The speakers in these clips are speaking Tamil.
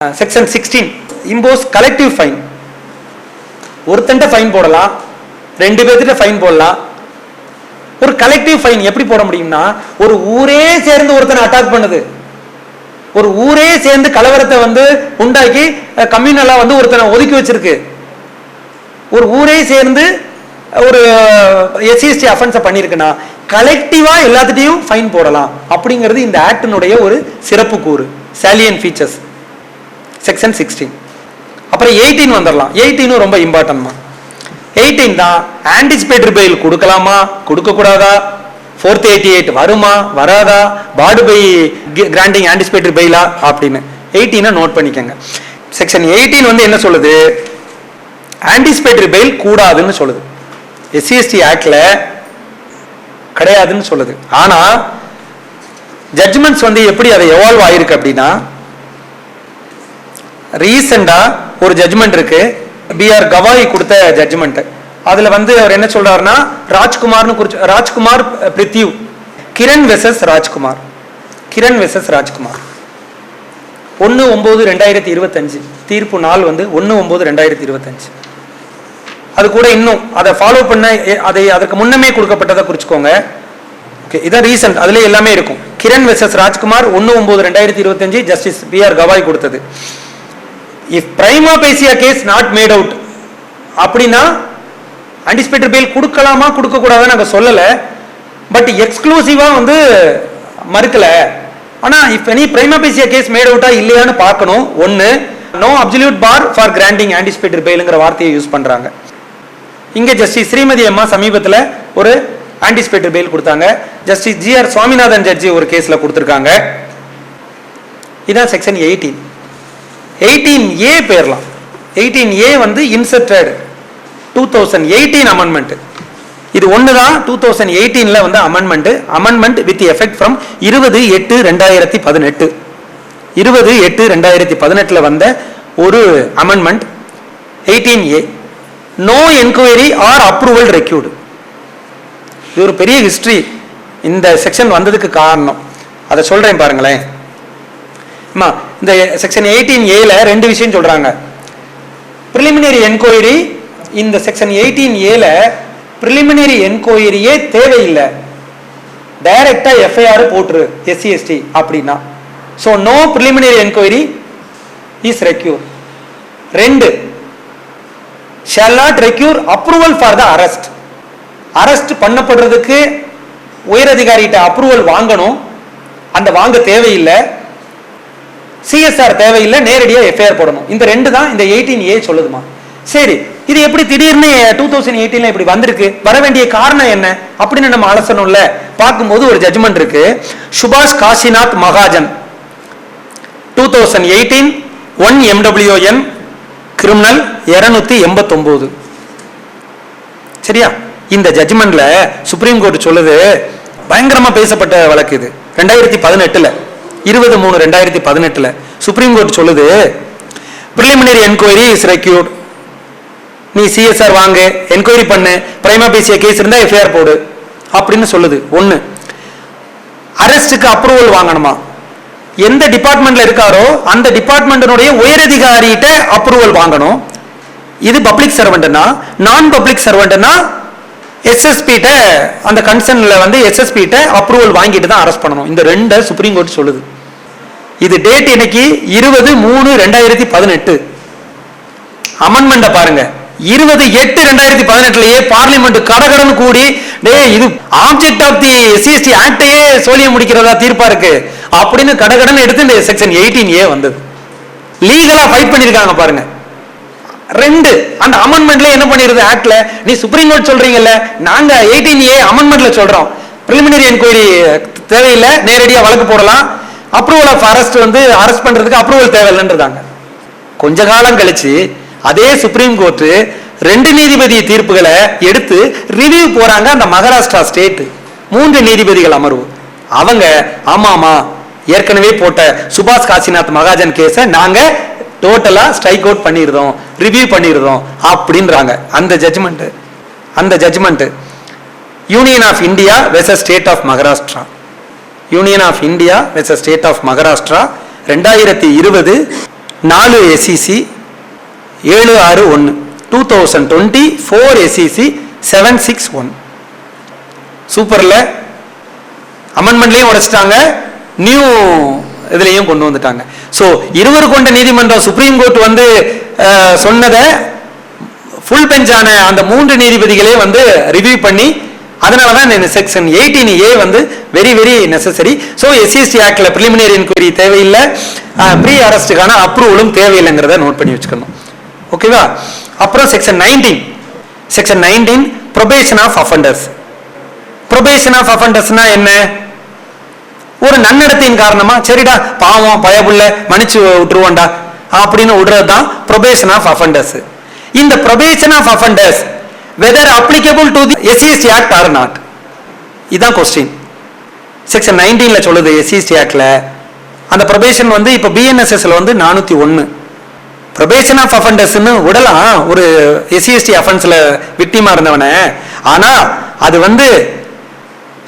Section 16 impose collective fine. ஒருத்தன்ட்ட fine போடலாம், ரெண்டு பேர்த்திட்ட ஃபைன் போடலாம். ஒரு கலெக்டிவ் ஃபைன் எப்படி போட முடியும்னா, ஒரு ஊரே சேர்ந்து ஒருத்தனை அட்டாக் பண்ணுது, ஒரு ஊரே சேர்ந்து கலவரத்தை உண்டாக்கி கம்யூனலா ஒருத்தனை ஒதுக்கி வச்சிருக்கு, ஒரு ஊரே சேர்ந்து ஒரு எஸ்சிஎஸ்டி அஃபென்ஸ் பண்ணிருக்குன்னா கலெக்டிவா எல்லாத்திட்டையும் ஃபைன் போடலாம். அப்படிங்கிறது இந்த ஆக்டினுடைய ஒரு சிறப்பு கூறு, சாலியன் ஃபீச்சர்ஸ். செக்ஷன் 16. அப்புறம் 18 வந்துடலாம். 18 ரொம்ப இம்பார்ட்டன்ட். 18 தான் ஆன்டிசிபேட்டரி பெயில் கொடுக்கலாமா கொடுக்க கூடாதா, 488 வருமா வராதா, பார்டு பை கிராண்டிங் ஆன்டிசிபேட்டரி பெயிலா அப்படின்னு 18 நோட் பண்ணிக்கங்க. செக்ஷன் 18 என்ன சொல்லுது, ஆன்டிசிபேட்டரி பெயில் கூடாதுன்னு சொல்லுது. எஸ்சிஎஸ்டி ஆக்ட்ல கிடையாதுன்னு சொல்லுது. ஆனா ஜட்ஜ்மெண்ட்ஸ் எப்படி அதை எவால்வ் ஆயிருக்கு அப்படின்னா, ரீசெண்டா ஒரு ஜட்ஜ்மெண்ட் இருக்கு, பிஆர் கவாய் கொடுத்த ஜட்ஜ்மெண்ட். அதுல அவர் என்ன சொல்றாருன்னா, ராஜ்குமார் பிரித்யூ, கிரண் வெசஸ் ராஜ்குமார், கிரண் வெசஸ் ராஜ்குமார் 1/9/2025 தீர்ப்பு நாள் 1/9/2025. அது கூட இன்னும் அதை ஃபாலோ பண்ண அதை அதற்கு முன்னமே கொடுக்கப்பட்டதை குறிச்சுக்கோங்க. ஓகே, இதான் ரீசன்ட், அதுல எல்லாமே இருக்கும். Kiran versus Rajkumar 1/9/2025 justice B R Gavai கொடுத்தது. If prima facie case not made out அப்படின்னா ஆன்டிசிபேட்டரி பெயில் கொடுக்கலாமா கொடுக்க கூடாதுன்னு நாங்க சொல்லல, பட் எக்ஸ்க்ளூசிவா மறுக்கல. ஆனா if any prima facie case made அவுட்டா இல்லையான்னு பார்க்கணும். ஒன்னு, no absolute bar for granting anticipatory பெயில்ங்கிற வார்த்தையை யூஸ் பண்றாங்க. இங்க ஜஸ்டிஸ் ஸ்ரீமதி அம்மா சமீபத்தில் ஒரு ஆன்டிசிபேட்டரி பெயில் கொடுத்தாங்க. ஜஸ்டிஸ் ஜிஆர் சுவாமிநாதன் ஜட்ஜி ஒரு கேஸ்ல கொடுத்திருக்காங்க. இதான் section 18. 18A பேரலாம். 18A inserted 2018 amendment. இது ஒண்ணுதான் 2018ல அமெண்ட்மெண்ட் வித் எஃபெக்ட் ஃப்ரம் 20/8/2018. 20/8/2018 வந்த ஒரு amendment 18A. No enquiry or approval required. இது ஒரு பெரிய ஹிஸ்டரி இந்த செக்ஷன் வந்ததுக்கு காரணம். அதை சொல்றேன் பாருங்களேன். இந்த செக்ஷன் 18A ரெண்டு விஷயம் சொல்றாங்க. பிரிலிமினரி என்கொயரி, இந்த செக்ஷன் 18A பிரிலிமினரி என்கொயரியே தேவையில்லை, டைரக்டா எஃப்ஐஆர் போட்டுரு எஸ்சிஎஸ்டி அப்படின்னா. So no preliminary enquiry is require. ரெண்டு, shall not recure approval for the arrest. Arrest பண்ணப்படுறதுக்கு உயரதிகாரிகிட்ட அப்ரூவல் வாங்கணும், அந்த வாங்க தேவையில்லை, சிஎஸ்ஆர் தேவையில்லை, நேரடியாக எஃப்ஐஆர் போடணும். இந்த ரெண்டு தான் இந்த 18A சொல்லுதுமா. சரி, இது எப்படி திடீர்னு 2018 இப்படி வந்திருக்கு, வர வேண்டிய காரணம் என்ன அப்படின்னு நம்ம அலசணும்ல. பார்க்கும்போது ஒரு ஜட்ஜ்மெண்ட் இருக்கு, சுபாஷ் காசிநாத் மகாஜன் 2018 1 MWN கிரிமினல் 289. சரியா? இந்த ஜட்ஜ்மெண்ட்ல சுப்ரீம் கோர்ட் சொல்லுது, பயங்கரமா பேசப்பட்ட வழக்கு இது. 2018 20/3/2018 சுப்ரீம் கோர்ட் சொல்லுது, பிரிலிமினரி என்கொயரி இஸ் ரெக்யூர்ட். நீ சிஎஸ்ஆர் வாங்கு, என்கொயரி பண்ணு, பிரைமா பேசிய கேஸ் இருந்தா எஃப்ஐஆர் போடு அப்படின்னு சொல்லுது. ஒண்ணு, அரெஸ்டுக்கு அப்ரூவல் வாங்கணுமா, எந்த டிபார்ட்மெண்ட்ல இருக்காரோ அந்த டிபார்ட்மெண்ட்டினுடைய உயரதிகாரிகிட்ட அப்ரூவல் வாங்கணும். இது பப்ளிக் சர்வெண்ட்னா. நான் பப்ளிக் சர்வெண்ட்னா எஸ்எஸ்பிட்ட, அந்த கன்சர்ன்ல எஸ்எஸ்பிட்ட அப்ரூவல் வாங்கிட்டு தான் அரெஸ்ட் பண்ணணும். இந்த ரெண்டு சுப்ரீம் கோர்ட் சொல்லுது. இது டேட் இன்னைக்கு 20/3/2018. அமெண்ட்மெண்ட பாருங்க, 20/8/2018 பார்லிமெண்ட் கடகடன் கூடி, இது ஆப்ஜெக்ட் ஆஃப் தி எஸ்சிஎஸ்டி ஆக்டையே சோழிய முடிக்கிறதா தீர்ப்பா இருக்கு அப்படின்னு கடகடன் எடுத்து இந்த செக்ஷன் 18A வந்தது. லீகலா ஃபைட் பண்ணிருக்காங்க பாருங்க. ரெண்டு, அந்த அமெண்ட்மெண்ட்ல என்ன பண்ணிருது ஆக்ட்ல, நீ சுப்ரீம் கோர்ட் சொல்றீங்கல்ல, நாங்க 18A அமெண்ட்மெண்ட்ல சொல்றோம், பிரிலிமினரி என்கொயரி தேவையில்லை, நேரடியாக வழக்கு போடலாம், அப்ரூவல் ஆஃப் அரெஸ்ட் அரெஸ்ட் பண்றதுக்கு அப்ரூவல் தேவையில்லைன்றாங்க. கொஞ்ச காலம் கழிச்சு அதே சுப்ரீம் கோர்ட் 2 நீதிபதி தீர்ப்புகளை எடுத்து ரிவ்யூ போறாங்க. அந்த மகாராஷ்டிரா ஸ்டேட் 3 நீதிபதிகள் அமர்வு, அவங்க ஆமாமா ஏற்கனவே போட்ட சுபாஷ் காசிநாத் மகாஜன் கேஸ நாங்க டோட்டலா ஸ்ட்ரைக் அவுட் பண்ணிருந்தோம், ரிவ்யூ பண்ணிருந்தோம் அப்படின்றாங்க. அந்த judgment Union of India versus State of Maharashtra. Union of India versus State of Maharashtra 2020 4 SEC 761 2020 4 SEC 761. சூப்பர்ல, அமெண்ட்மெண்ட்லயும் உடைச்சிட்டாங்க, நியூ இதுலயும் கொண்டு வந்துட்டாங்க. சோ இருவர் கொண்ட நீதிமன்றம் சுப்ரீம் கோர்ட் வந்து சொன்னதை ஃபுல் பெஞ்சான அந்த 3 நீதிபதிகளே வந்து ரிவ்யூ பண்ணி, அதனாலதான் இந்த செக்ஷன் 18A வந்து very very necessary. So SCST ஆக்ட்ல பிரிலிமினரி இன்கொயரி தேவையில்லை, ப்ரீ அரெஸ்டுக்கான அப்ரூவலும் தேவையில்லைங்கிறத நோட் பண்ணி வச்சுக்கணும். ஓகேவா? அப்புறம் section 19 probation of offenders. Probation of அஃபண்டர்ஸ்னா என்ன? ஒரு நன்னடத்தின் காரணமா சரிடா பாவம் பயபுள்ள மன்னிச்சு விட்டுருவோண்டா அப்படின்னு விடுறது தான் ப்ரொபேஷன் ஆஃப் அஃபண்டர்ஸ். இந்த probation of offenders whether applicable to the SCST Act or not, இதான் கொஸ்டின். செக்ஷன் 19ல சொல்லுது SCST ஆக்ட்ல அந்த ப்ரொபேஷன் வந்து இப்ப BNSSல வந்து 401 ப்ரொபேஷன் ஆஃப் அஃபண்டர்ஸ்னு விடலாம் ஒரு SCST அஃபென்ஸ்ல விக்டிமா இருந்தவன. ஆனா அது வந்து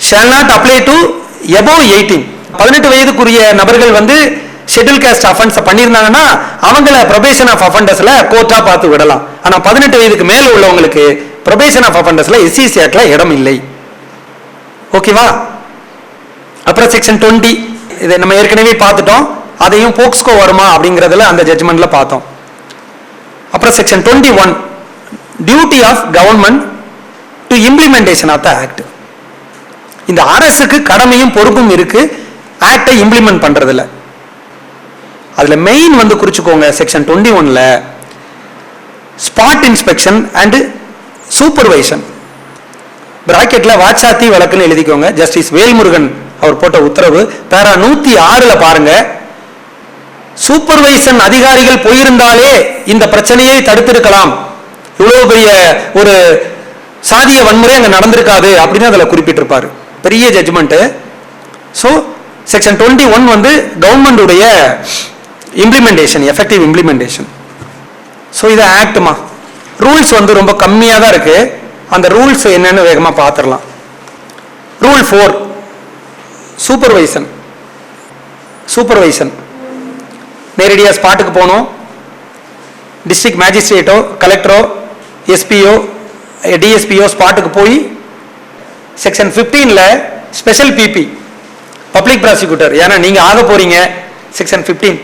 shall not apply to above 18. 18 வயதுக்குரிய நபர்கள் வந்து ஷெட்யூல் காஸ்ட் அஃபென்ஸ் பண்ணியிருந்தாங்கன்னா அவங்கள ப்ரொபேஷன் ஆஃப் அஃபெண்டர்ஸ்ல கோர்ட்டா பார்த்து விடலாம். ஆனா 18 வயதுக்கு மேல உள்ளவங்களுக்கு ப்ரொபேஷன் ஆஃப் அஃபெண்டர்ஸ்ல SCST ஆக்ட்ல இடம் இல்லை. ஓகேவா? அப்புறம் செக்ஷன் 20 இதை நம்ம ஏற்கனவே பார்த்துட்டோம், அதையும் போக்ஸ்கோ வருமா அப்படிங்கறதுல அந்த ஜட்ஜ்மெண்ட்ல பார்த்தோம். அப்புறம் section 21 duty of government to implementation of the act. இந்த அரசுக்கு கடமையும் பொறுப்பும் இருக்கு ஆக்டை இம்ப்ளிமெண்ட் பண்றதுல. அதுல மெயின் வந்து குறிச்சுக்கோங்க, செக்ஷன் 21ல ஸ்பாட் இன்ஸ்பெக்ஷன் அண்ட் சூப்பர்வைஷன். பிராக்கெட்ல வாச்சாத்தி வழக்குன்னு எழுதிக்கோங்க. ஜஸ்டிஸ் வேல்முருகன் அவர் போட்ட உத்தரவு பேரா 106ல பாருங்க. சூப்பர்வைசன் அதிகாரிகள் போயிருந்தாலே இந்த பிரச்சனையை தடுத்திருக்கலாம், இவ்வளவு பெரிய ஒரு சாதிய வன்முறை அங்க நடந்திருக்காது அப்படின்னு அதுல குறிப்பிட்டிருப்பாரு. பெரிய ஜட்ஜ்மெண்ட். சோ செக்ஷன் 21 வந்து கவர்மெண்ட் உடைய இம்ப்ளிமெண்டேஷன், எஃபெக்டிவ் இம்ப்ளிமெண்டேஷன். ஸோ இது ஆக்ட்மா. ரூல்ஸ் வந்து ரொம்ப கம்மியாக தான் இருக்கு. அந்த ரூல்ஸ் என்னன்னு வேகமா பார்த்துடலாம். ரூல் 4 சூப்பர்வைசன் நேரடியாக ஸ்பாட்டுக்கு போகணும். டிஸ்ட்ரிக்ட் மேஜிஸ்ட்ரேட்டோ கலெக்டரோ எஸ்பிஓ டிஎஸ்பிஓ ஸ்பாட்டுக்கு போய் செக்ஷன் 15ல ஸ்பெஷல் பிபி பப்ளிக் ப்ராசிக்யூட்டர், ஏன்னா நீங்க ஆக போறீங்க. Section 15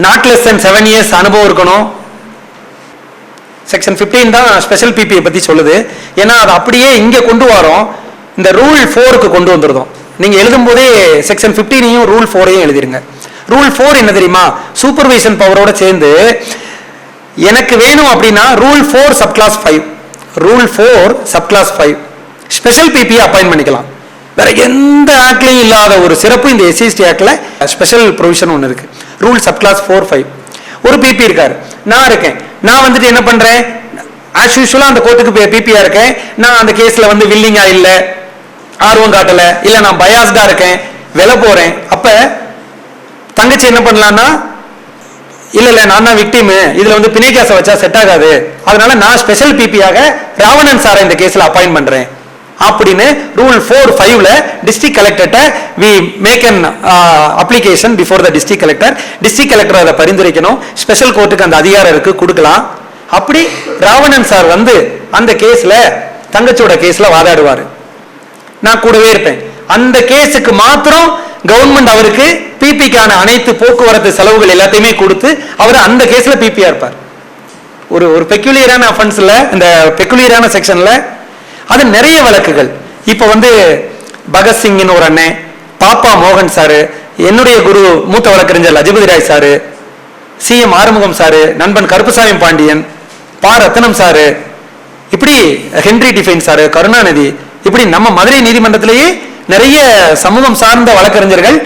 not less than 7 years அனுபவம் இருக்கணும். செக்ஷன் 15 தான் ஸ்பெஷல் பிபியை பத்தி சொல்லுது. ஏன்னா அது அப்படியே இங்க கொண்டு வரோம், இந்த ரூல் 4க்கு கொண்டு வந்துருந்தோம். நீங்க எழுதும் போதே செக்ஷன் 15ஐயும் ரூல் 4ஐயும் எழுதிருங்க. ரூல் 4 என்ன தெரியுமா? சூப்பர்வைசன் பவரோட சேர்ந்து எனக்கு வேணும் அப்படின்னா ரூல் 4 சப்கிளாஸ் 5 ஸ்பெஷல் பிபியை அப்பாயின்ட் பண்ணிக்கலாம். வேற எந்த ஆக்ட்லயும் இல்லாத ஒரு சிறப்பு இந்த SCST ஆக்ட்ல ஸ்பெஷல் ப்ரொவிஷன் ஒன்று இருக்கு. Rule subclass 4-5. ஒரு பிபி இருக்காரு, நான் இருக்கேன். நான் வந்துட்டு என்ன பண்றேன், ஆஸ் யூசுவலா அந்த கோர்ட்டுக்கு பிபியா இருக்கேன். நான் அந்த கேஸ்ல வந்து வில்லிங்கா இல்ல, ஆர்வம் காட்டல, இல்ல நான் பயாஸ்டா இருக்கேன், வெல போறேன். அப்ப தங்கச்சி என்ன பண்ணலாம்னா, இல்ல நான் தான் விக்டிம், இதுல வந்து பிணை கேஸை வச்சா செட் ஆகாது, அதனால நான் ஸ்பெஷல் பிபியாக ராவணன் சாரை இந்த கேஸ்ல அப்பாயிண்ட் பண்றேன் அப்படின்னு ரூல் 4-5ல டிஸ்ட்ரிக்ட் கலெக்டர்ட்ட we make an application before the district collector. District collector அதை பரிந்துரைக்கணும். ஸ்பெஷல் கோர்ட்டுக்கு அந்த அதிகாரம் இருக்கு, கொடுக்கலாம். அப்படி ராவணன் சார் வந்து அந்த கேஸ்ல தங்கச்சியோட கேஸ்ல வாதாடுவாரு, நான் கூடவே இருப்பேன். அந்த கேஸுக்கு மாத்திரம் கவர்மெண்ட் அவருக்கு பிபிக்கான அனைத்து போக்குவரத்து செலவுகள் எல்லாத்தையுமே கொடுத்து அவர் அந்த கேஸ்ல பிபியா இருப்பார். ஒரு பெக்குலியரான அஃபென்ஸ்ல, இந்த பெக்குலியரான செக்ஷன்ல அது நிறைய வழக்குகள். இப்ப வந்து பகத்சிங்னு ஒரு அண்ணன், பாப்பா மோகன் சாரு, என்னுடைய குரு மூத்த வழக்கறிஞர் Lajapathi Rai sir, CM Arumugam sir, நண்பன் கருப்புசாமி பாண்டியன், பா ரத்னம் சாரு, இப்படி ஹென்ரி டிஃபைன் சாரு, கருணாநிதி, இப்படி நம்ம மதுரை நீதிமன்றத்திலேயே நிறைய சமூகம் சார்ந்த வழக்கறிஞர்கள்,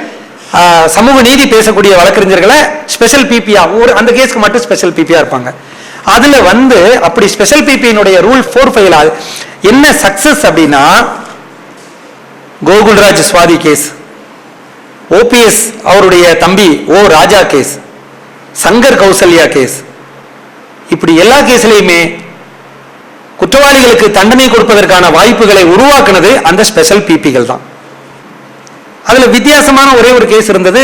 சமூக நீதி பேசக்கூடிய வழக்கறிஞர்களை ஸ்பெஷல் பிபியா அந்த கேஸ்க்கு மட்டும் ஸ்பெஷல் பிபியா இருப்பாங்க. அதுல வந்து அப்படி ஸ்பெஷல் பிபியினுடைய ரூல் 4-5 என்ன சக்சஸ் அப்படின்னா, கோகுல்ராஜ் சுவாதி கேஸ், OPS அவருடைய தம்பி O ராஜா கேஸ், சங்கர் கௌசல்யா கேஸ், இப்படி எல்லா கேஸ்லயுமே குற்றவாளிகளுக்கு தண்டனை கொடுப்பதற்கான வாய்ப்புகளை உருவாக்குனது அந்த ஸ்பெஷல் பிபிகள் தான். அதுல வித்தியாசமான ஒரே ஒரு கேஸ் இருந்தது,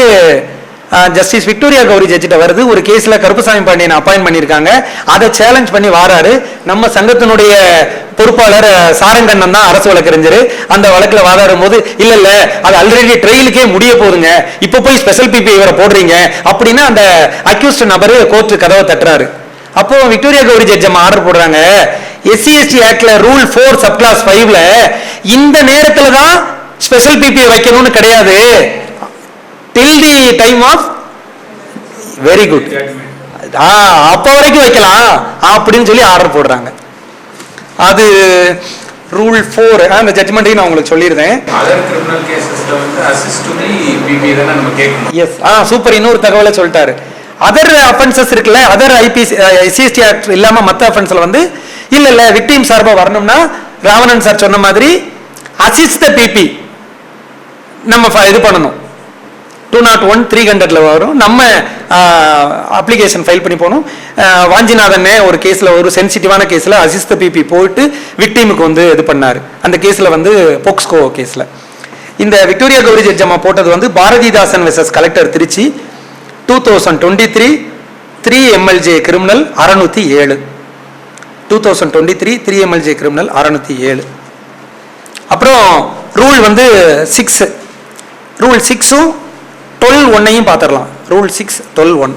ஜஸ்டிஸ் விக்டோரியா கௌரி ஜட்ஜிட்ட வருது. ஒரு கேஸ்ல கருப்புசாமி பாண்டியன் அப்பாயின்ட் பண்ணியிருக்காங்க. அதை சேலஞ்ச் பண்ணி வாராரு. நம்ம சங்கத்தினுடைய பொறுப்பாளர் சாரங்கண்ணன் தான் அரசு வழக்கறிஞர். அந்த வழக்குல வாதாடும் போது இல்ல அது ஆல்ரெடி ட்ரையலுக்கே முடிய போதுங்க, இப்ப போய் ஸ்பெஷல் பிபி இவரை போடுறீங்க அப்படின்னு அந்த அக்யூஸ்ட் நபர் கோர்ட்டு கதவை தட்டுறாரு. அப்போ விக்டோரியா கௌரி ஜட்ஜ் ஆர்டர் போடுறாங்க, SC ST ஆக்ட்ல ரூல் 4 சப் கிளாஸ் 5ல இந்த நேரத்துல தான் ஸ்பெஷல் பிபி வைக்கணும்னு கிடையாது, till the time of very good அப்ப வரைக்கும் வைக்கலாம் அப்படின்னு சொல்லி ஆர்டர் போடுறாங்க. அது ரூல் 4 அந்த ஜட்ஜ்மெண்ட்டையும் நான் உங்களுக்கு சொல்லியிருந்தேன். Yes super. இன்னொரு தகவலை சொல்லிட்டாரு. அதர் அஃபென்சஸ் இருக்குல்ல, other IPC SC ST act இல்லாம மற்ற அஃபென்ஸ்ல வந்து இல்ல விக்டிம் சார்பா வரணும்னா ராவணன் சார் சொன்ன மாதிரி அசிஸ்ட் த பிபி நம்ம இது பண்ணணும். 201 300ல வரும். நம்ம அப்ளிகேஷன் ஃபைல் பண்ணி போகணும். வாஞ்சிநாதன் ஒரு கேஸ்ல, ஒரு சென்சிட்டிவான கேஸ்ல அசிஸ்ட் த பிபி போயிட்டு விக்டிமுக்கு வந்து இது பண்ணாரு. அந்த கேஸ்ல வந்து போக்ஸ்கோ கேஸ்ல. இந்த விக்டோரியா கௌரி ஜட்ஜ் அம்மா போட்டது வந்து Bharathidasan versus collector Tiruchi 2023 3 MLJ criminal 607. 2023 3 MLJ criminal 607. அப்புறம் ரூல் வந்து 6, ரூல் 6ம் 12(1)ஐயும் பார்த்துடலாம். ரூல் 6(12)(1).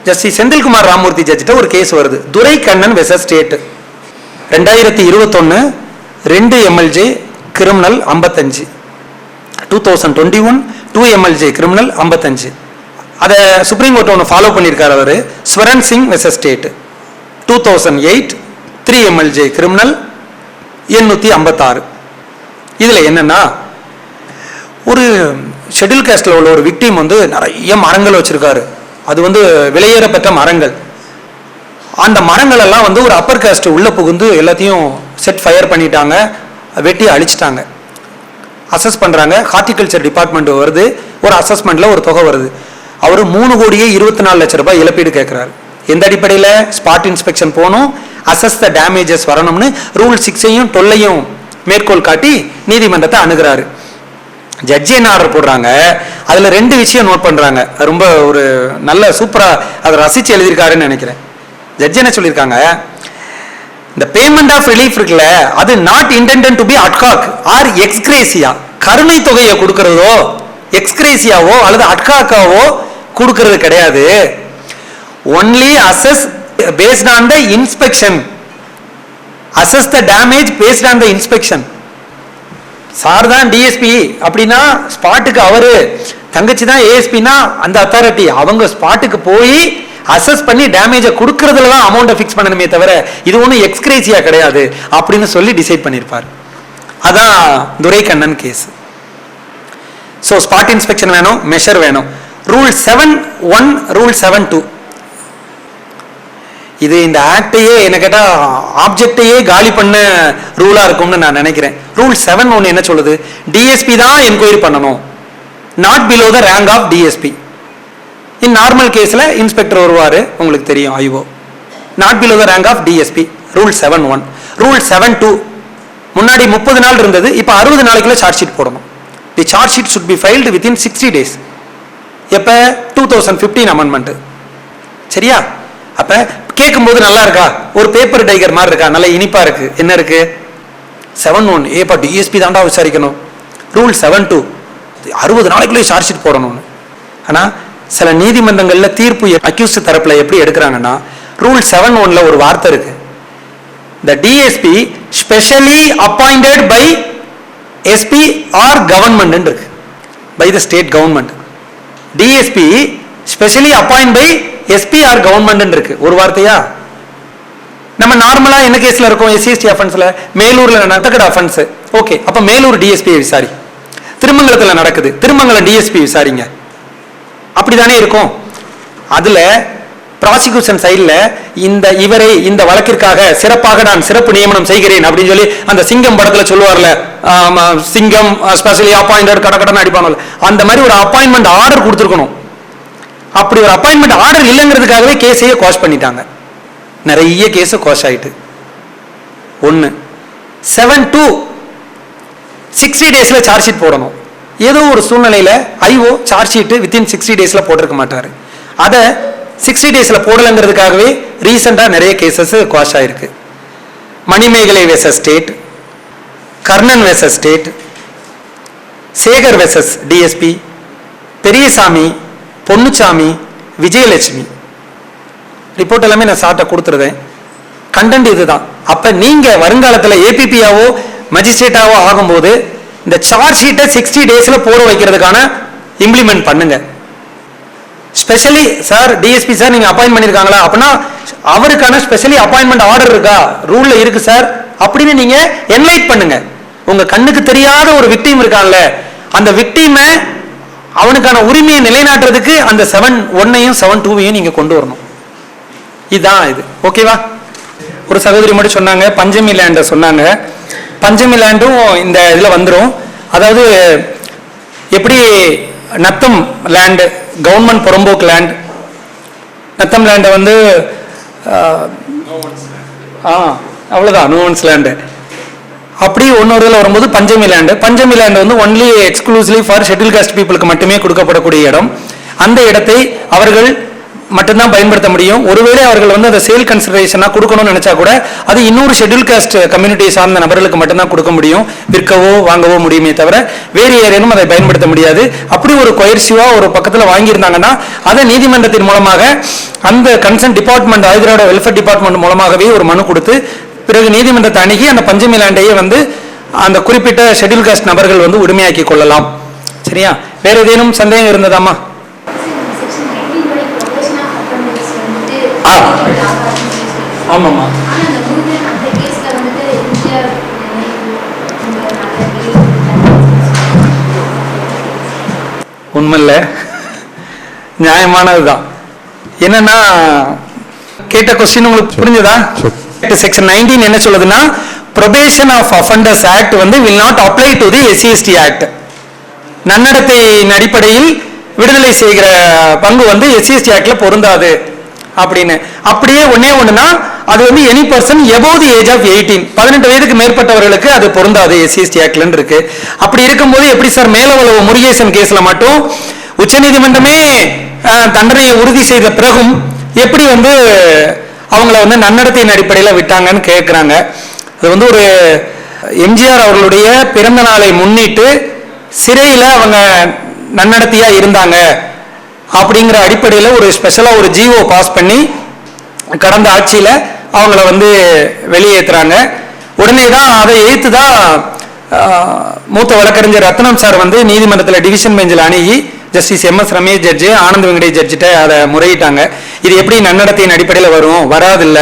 ஜஸ்டிஸ் செந்தில்குமார் ராமூர்த்தி ஜட்ஜிட்ட ஒரு கேஸ் வருது, Duraikannan versus state 2021 2 MLJ criminal 55. 2021 2 MLJ criminal 55. அதை சுப்ரீம் கோர்ட் ஒன்று ஃபாலோ பண்ணியிருக்காரு அவர், Swaran Singh versus state 2008 3 MLJ criminal 856. இதுல என்னன்னா, ஒரு ஷெட்யூல் காஸ்ட்ல உள்ள ஒரு விக்டிம் வந்து நிறைய மரங்கள் வச்சிருக்காரு. அது வந்து விலையேறப்பட்ட மரங்கள். அந்த மரங்கள் எல்லாம் வந்து ஒரு அப்பர் காஸ்ட் உள்ள புகுந்து எல்லாத்தையும் செட் ஃபயர் பண்ணிட்டாங்க, வெட்டி அழிச்சிட்டாங்க. அசஸ் பண்றாங்க, ஹார்டிகல்ச்சர் டிபார்ட்மெண்ட் வருது, ஒரு அசஸ்மெண்ட்ல ஒரு தொகை வருது. அவர் 3,24 லட்சம் ரூபாய் இழப்பீடு கேட்கிறாரு. எந்த அடிப்படையில்? ஸ்பாட் இன்ஸ்பெக்ஷன் போகணும், அசஸ் த டேமேஜஸ் வரணும்னு ரூல் 6ஐயும் 12ஐயும் மேற்கோள் காட்டி நீதிமன்றத்தை அணுகிறாரு. ஜட்ஜி என்ன ஆர்டர் போடுறாங்க, அதுல 2 விஷயம் நோட் பண்றாங்க. ரொம்ப ஒரு நல்ல சூப்பரா அதை ரசிச்சு எழுதியிருக்காருன்னு நினைக்கிறேன். ஜட்ஜி என்ன சொல்லியிருக்காங்க, இந்த பேமெண்ட் ஆஃப் ரிலீஃப் இருக்குல்ல, அது not intended to be ad hoc or ex gratia. கருணை தொகையை கொடுக்கறதோ எக்ஸ்கிரேசியாவோ அல்லது அட்காக்காவோ கொடுக்கறது கிடையாது. Only assess based on the inspection, assess the damage based on the inspection. Sir தான் டிஎஸ்பி அப்படின்னா ஸ்பாட்டுக்கு அவரு, தங்கச்சி தான் ஏஎஸ்பின்னா அந்த அத்தாரிட்டி, அவங்க ஸ்பாட்டுக்கு போய் அசஸ் பண்ணி டேமேஜை கொடுக்கறதுல தான் அமௌண்ட்டை ஃபிக்ஸ் பண்ணணுமே தவிர இது ஒன்றும் எக்ஸ்கிரேசியா கிடையாது அப்படின்னு சொல்லி டிசைட் பண்ணியிருப்பார். அதான் Duraikannan case. So spot inspection வேணும், மெஷர் வேணும். Rule 7(1), rule 7(2). இது இந்த ஆக்டையே என்ன கேட்டா ஆப்ஜெக்டையே காலி பண்ண ரூலா இருக்கும்னு நான் நினைக்கிறேன். ரூல் 7(1) என்ன சொல்லுது, டிஎஸ்பி தான் என்கொயரி பண்ணணும், not below the rank of DSP. In normal கேஸ்ல இன்ஸ்பெக்டர் வருவாரு, உங்களுக்கு தெரியும், IO. Not below the rank of DSP, rule 7(1). Rule 7(2) முன்னாடி 30 நாள் இருந்தது, இப்போ 60 நாளைக்குள்ள சார்ஜ் ஷீட் போடணும். தி charge sheet should be filed within 60 days. எப்ப? 2015 அமெண்ட்மெண்ட். சரியா? அப்ப கேட்கும்போது நல்லா இருக்கா, ஒரு பேப்பர் டைகர் மாதிரி இருக்கா, நல்லா இனிப்பா இருக்கு. என்ன இருக்கு? 7(1) ஏப்பா டிஎஸ்பி தாண்டா விசாரிக்கணும். ரூல் 7(2) 60 நாளைக்குள்ளே சார்ஜ் ஷீட் போடணும்னு. ஆனா சில நீதிமன்றங்கள்ல தீர்ப்பு அக்யூஸ்ட் தரப்புல எப்படி எடுக்கிறாங்கன்னா, ரூல் 7(1)ல ஒரு வார்த்தை இருக்கு, the DSP specially appointed by SP or government இருக்கு, by the state government. DSP specially appointed by SP or government இருக்கு. ஒரு வார்த்தையா? நம்ம நார்மலா என்ன கேஸ்ல இருக்கும், SC/ST அஃபென்ஸ்ல மேலூர்ல நடக்கிற அஃபென்ஸ், ஓகே, அப்ப மேலூர் டிஎஸ்பி விசாரி. திருமங்கலத்துல நடக்குது, திருமங்கலம் டிஎஸ்பி விசாரிங்க, அப்படிதானே இருக்கும். அதுல ப்ராசிக்யூஷன் சைட்ல இவரை இந்த வழக்கிற்காக சிறப்பாக நான் சிறப்பு நியமனம் செய்கிறேன் அப்படின்னு சொல்லி அந்த சிங்கம் படத்துல சொல்லுவார்ல, சிங்கம் ஸ்பெஷலி அப்பாயிண்டட் கடக்கடன்னு அடிப்பானல, அந்த மாதிரி ஒரு அப்பாயின்மெண்ட் ஆர்டர் கொடுத்துருக்கணும். அப்படி ஒரு அப்பாயின்மெண்ட் ஆர்டர் இல்லைங்கிறதுக்காகவே கேஸையே கோஷ் பண்ணிட்டாங்க. நிறைய கேஸ் கோஷ் ஆயிட்டு. 1 7(2) 60 டேஸ்ல சார்ஜ் ஷீட் போடணும். ஏதோ ஒரு சூழ்நிலையில் ஐஓ சார்ஜ் ஷீட்டு வித்தின் 60 டேஸில் போட்டிருக்க மாட்டார். அதை 60 டேஸில் போடலைங்கிறதுக்காகவே ரீசெண்டாக நிறைய கேசஸ் குவாஷ் ஆகிருக்கு. Manimegalai versus state, Karnan versus state, Sekar versus DSP, Periyasamy, Ponnusamy, Vijayalakshmi, report எல்லாமே நான் ஷார்ட்டாக கொடுத்துருவேன். கண்டென்ட் இதுதான். அப்போ நீங்கள் வருங்காலத்தில் ஏபிபியாவோ மஜிஸ்ட்ரேட்டாவோ ஆகும்போது இந்த சார்ஜ் ஷீட்டை 60 டேஸில் போட வைக்கிறதுக்கான இம்ப்ளிமெண்ட் பண்ணுங்க. ஸ்பெஷலி சார் டிஎஸ்பி சார் நீங்கள் அப்பாயின்ட் பண்ணியிருக்காங்களா அப்படின்னா அவருக்கான ஸ்பெஷலி அப்பாயின்மெண்ட் ஆர்டர் இருக்கா, ரூலில் இருக்கு சார் அப்படின்னு நீங்கள் என்லைட் பண்ணுங்க. உங்கள் கண்ணுக்கு தெரியாத ஒரு விக்டீம் இருக்கான்ல, அந்த விக்டீமை அவனுக்கான உரிமையை நிலைநாட்டுறதுக்கு அந்த 7(1)ஐயும் 7(2)ஐயும் நீங்கள் கொண்டு வரணும். இதுதான் இது. ஓகேவா? ஒரு சகோதரி மட்டும் சொன்னாங்க பஞ்சமி லேண்டை சொன்னாங்க. பஞ்சமி லேண்டும் இந்த இதில் வந்துடும். அதாவது எப்படி நத்தம் லேண்டு கவர்மெண்ட் புறம்போக்கு லேண்ட், நத்தம் லேண்டை வந்து அவ்வளோதான் நோவன்ஸ் லேண்டு. அப்படி ஒன்னொரு இதில் வரும்போது பஞ்சமி லேண்டு. பஞ்சமி லேண்டு வந்து only exclusively for schedule cost பீப்புளுக்கு மட்டுமே கொடுக்கப்படக்கூடிய இடம். அந்த இடத்தை அவர்கள் மட்டும்தான் பயன்படுத்த முடியும். ஒருவேளை அவர்கள் வந்து அதை சேல் கன்சிடரேஷனாக கொடுக்கணும்னு நினைச்சா கூட அது இன்னொரு ஷெட்யூல் காஸ்ட் கம்யூனிட்டி சார்ந்த நபர்களுக்கு மட்டும்தான் கொடுக்க முடியும். விற்கவோ வாங்கவோ முடியுமே தவிர வேறு யாரேனும் அதை பயன்படுத்த முடியாது. அப்படி ஒரு கொயர்சிவா ஒரு பக்கத்தில் வாங்கியிருந்தாங்கன்னா அதை நீதிமன்றத்தின் மூலமாக அந்த கன்சர்ன் டிபார்ட்மெண்ட் ஆயுதரோட வெல்ஃபேர் டிபார்ட்மெண்ட் மூலமாகவே ஒரு மனு கொடுத்து பிறகு நீதிமன்றத்தை அணுகி அந்த பஞ்சமி லேண்டையே வந்து அந்த குறிப்பிட்ட ஷெட்யூல் காஸ்ட் நபர்கள் வந்து உரிமையாக்கி கொள்ளலாம். சரியா? வேற ஏதேனும் சந்தேகம் இருந்ததாமா? ஆமாம்மா. உண்மையில்ல நியாயமானதுதான். என்னன்னா கேட்ட கொஸ்டின் உங்களுக்கு புரிஞ்சதா? செக்ஷன் 19 என்ன சொல்லுதுன்னா probation of offenders act வந்து will not apply to the SC/ST act. நன்னடத்தையின் அடிப்படையில் விடுதலை செய்கிற பங்கு வந்து SC/ST ஆக்ட்ல பொருந்தாது அப்படின்னு. அப்படியே ஒண்ணுனா அது வந்து any person above the age of 18 18 வயதுக்கு மேற்பட்டவர்களுக்கு அது பொருந்தாது SC/ST ஆக்ட்ல இருக்கு. அப்படி இருக்கும்போது எப்படி சார் மேலவளவு முருகேசன் கேஸ்ல மட்டும் உச்சநீதிமன்றமே தண்டனையை உறுதி செய்த பிறகும் எப்படி வந்து அவங்கள வந்து நன்னடத்தையின் அடிப்படையில் விட்டாங்கன்னு கேட்குறாங்க. அது வந்து ஒரு எம்ஜிஆர் அவர்களுடைய பிறந்த நாளை முன்னிட்டு சிறையில் அவங்க நன்னடத்தையா இருந்தாங்க அப்படிங்கிற அடிப்படையில் ஒரு ஸ்பெஷலாக ஒரு ஜிஓ பாஸ் பண்ணி கடந்த ஆட்சியில் அவங்கள வந்து வெளியேற்றுறாங்க. உடனே தான் அதை எதிர்த்து தான் மூத்த வழக்கறிஞர் ரத்னம் சார் வந்து நீதிமன்றத்தில் டிவிஷன் பெஞ்சில் அணுகி justice MS Ramesh judge Anand Venkatesh ஜட்ஜிட்ட அதை முறையிட்டாங்க. இது எப்படி நன்னடத்தையின் அடிப்படையில் வரும், வராதில்ல,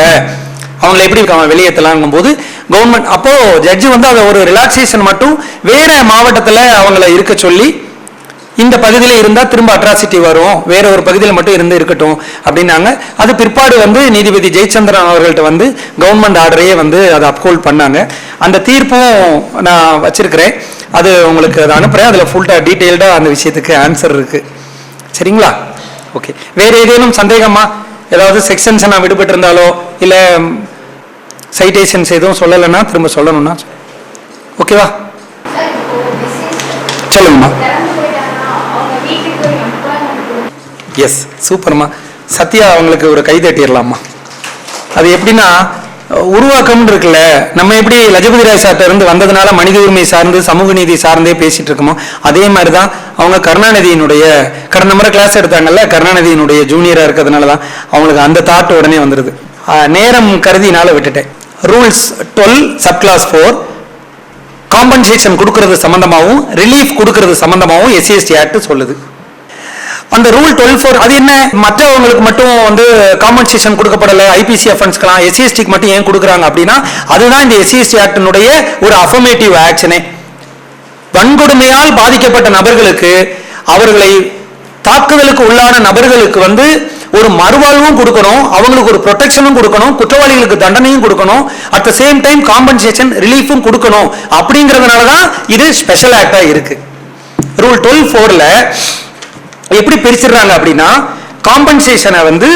அவங்களை எப்படி வெளியேற்றலாங்கும் போது கவர்மெண்ட் அப்போ ஜட்ஜு வந்து அதை ஒரு ரிலாக்ஸேஷன் மட்டும் வேற மாவட்டத்தில் அவங்கள இருக்க சொல்லி இந்த பகுதியில் இருந்தால் திரும்ப அட்ராசிட்டி வரும், வேற ஒரு பகுதியில் மட்டும் இருந்து இருக்கட்டும் அப்படின்னாங்க. அது பிற்பாடு வந்து நீதிபதி ஜெயச்சந்திரன் அவர்கள்ட்ட வந்து கவர்மெண்ட் ஆர்டரையே வந்து அதை அப்ஹோல்ட் பண்ணாங்க. அந்த தீர்ப்பும் நான் வச்சிருக்கிறேன், அது உங்களுக்கு அதை அனுப்புகிறேன். அதில் ஃபுல்லாக டீட்டெயில்டாக அந்த விஷயத்துக்கு ஆன்சர் இருக்கு. சரிங்களா? ஓகே. வேற ஏதேனும் சந்தேகமா? ஏதாவது செக்ஷன்ஸ் நான் விடுபட்டு இருந்தாலோ இல்லை சைட்டேஷன்ஸ் எதுவும் சொல்லலைன்னா திரும்ப சொல்லணும்னா ஓகேவா? சொல்லுங்கம்மா. எஸ், சூப்பர்மா. சத்யா அவங்களுக்கு ஒரு கை தட்டிடலாமா? அது எப்படின்னா உருவாக்கம் இருக்குல்ல, நம்ம எப்படி லஜபதி ராய் சார்ட்ட இருந்து வந்ததுனால மனித உரிமை சார்ந்து சமூக நீதி சார்ந்தே பேசிட்டு இருக்கோமோ அதே மாதிரி தான் அவங்க கருணாநிதியினுடைய கடந்த முறை கிளாஸ் எடுத்தாங்கல்ல, கருணாநிதியினுடைய ஜூனியராக இருக்கிறதுனால தான் அவங்களுக்கு அந்த தாட் உடனே வந்துடுது. நேரம் கருதினால விட்டுட்டேன். ரூல்ஸ் 12 சப்கிளாஸ் 4 காம்பன்சேஷன் கொடுக்கறது சம்பந்தமாகவும் ரிலீஃப் கொடுக்கறது சம்பந்தமாகவும் SC/ST ஆக்ட் சொல்லுது. அந்த ரூல் 12(4) அது என்ன, மற்றவங்களுக்கு மட்டும் வந்து காம்பன்சேஷன் கொடுக்கப்படலை, ஐபிசி அஃபென்ஸ்க்கெல்லாம் SC/STக்கு மட்டும் ஏன் கொடுக்குறாங்க அப்படின்னா அதுதான் இந்த SC/ST ஆக்டினுடைய ஒரு அஃபர்மேட்டிவ் ஆக்ஷனே. வன்கொடுமையால் பாதிக்கப்பட்ட நபர்களுக்கு, அவர்களை தாக்குதலுக்கு உள்ளான நபர்களுக்கு வந்து ஒரு மறுவாழ்வும் கொடுக்கணும், அவங்களுக்கு ஒரு ப்ரொடெக்ஷனும் கொடுக்கணும், குற்றவாளிகளுக்கு தண்டனையும் கொடுக்கணும், at the same time compensation ரிலீஃபும் கொடுக்கணும். அப்படிங்கிறதுனால தான் இது ஸ்பெஷல் ஆக்டா இருக்கு. ரூல் 12(4)ல எப்படி பிரிச்சிடுறாங்க அப்படின்னா காம்பன்சேஷனை வந்து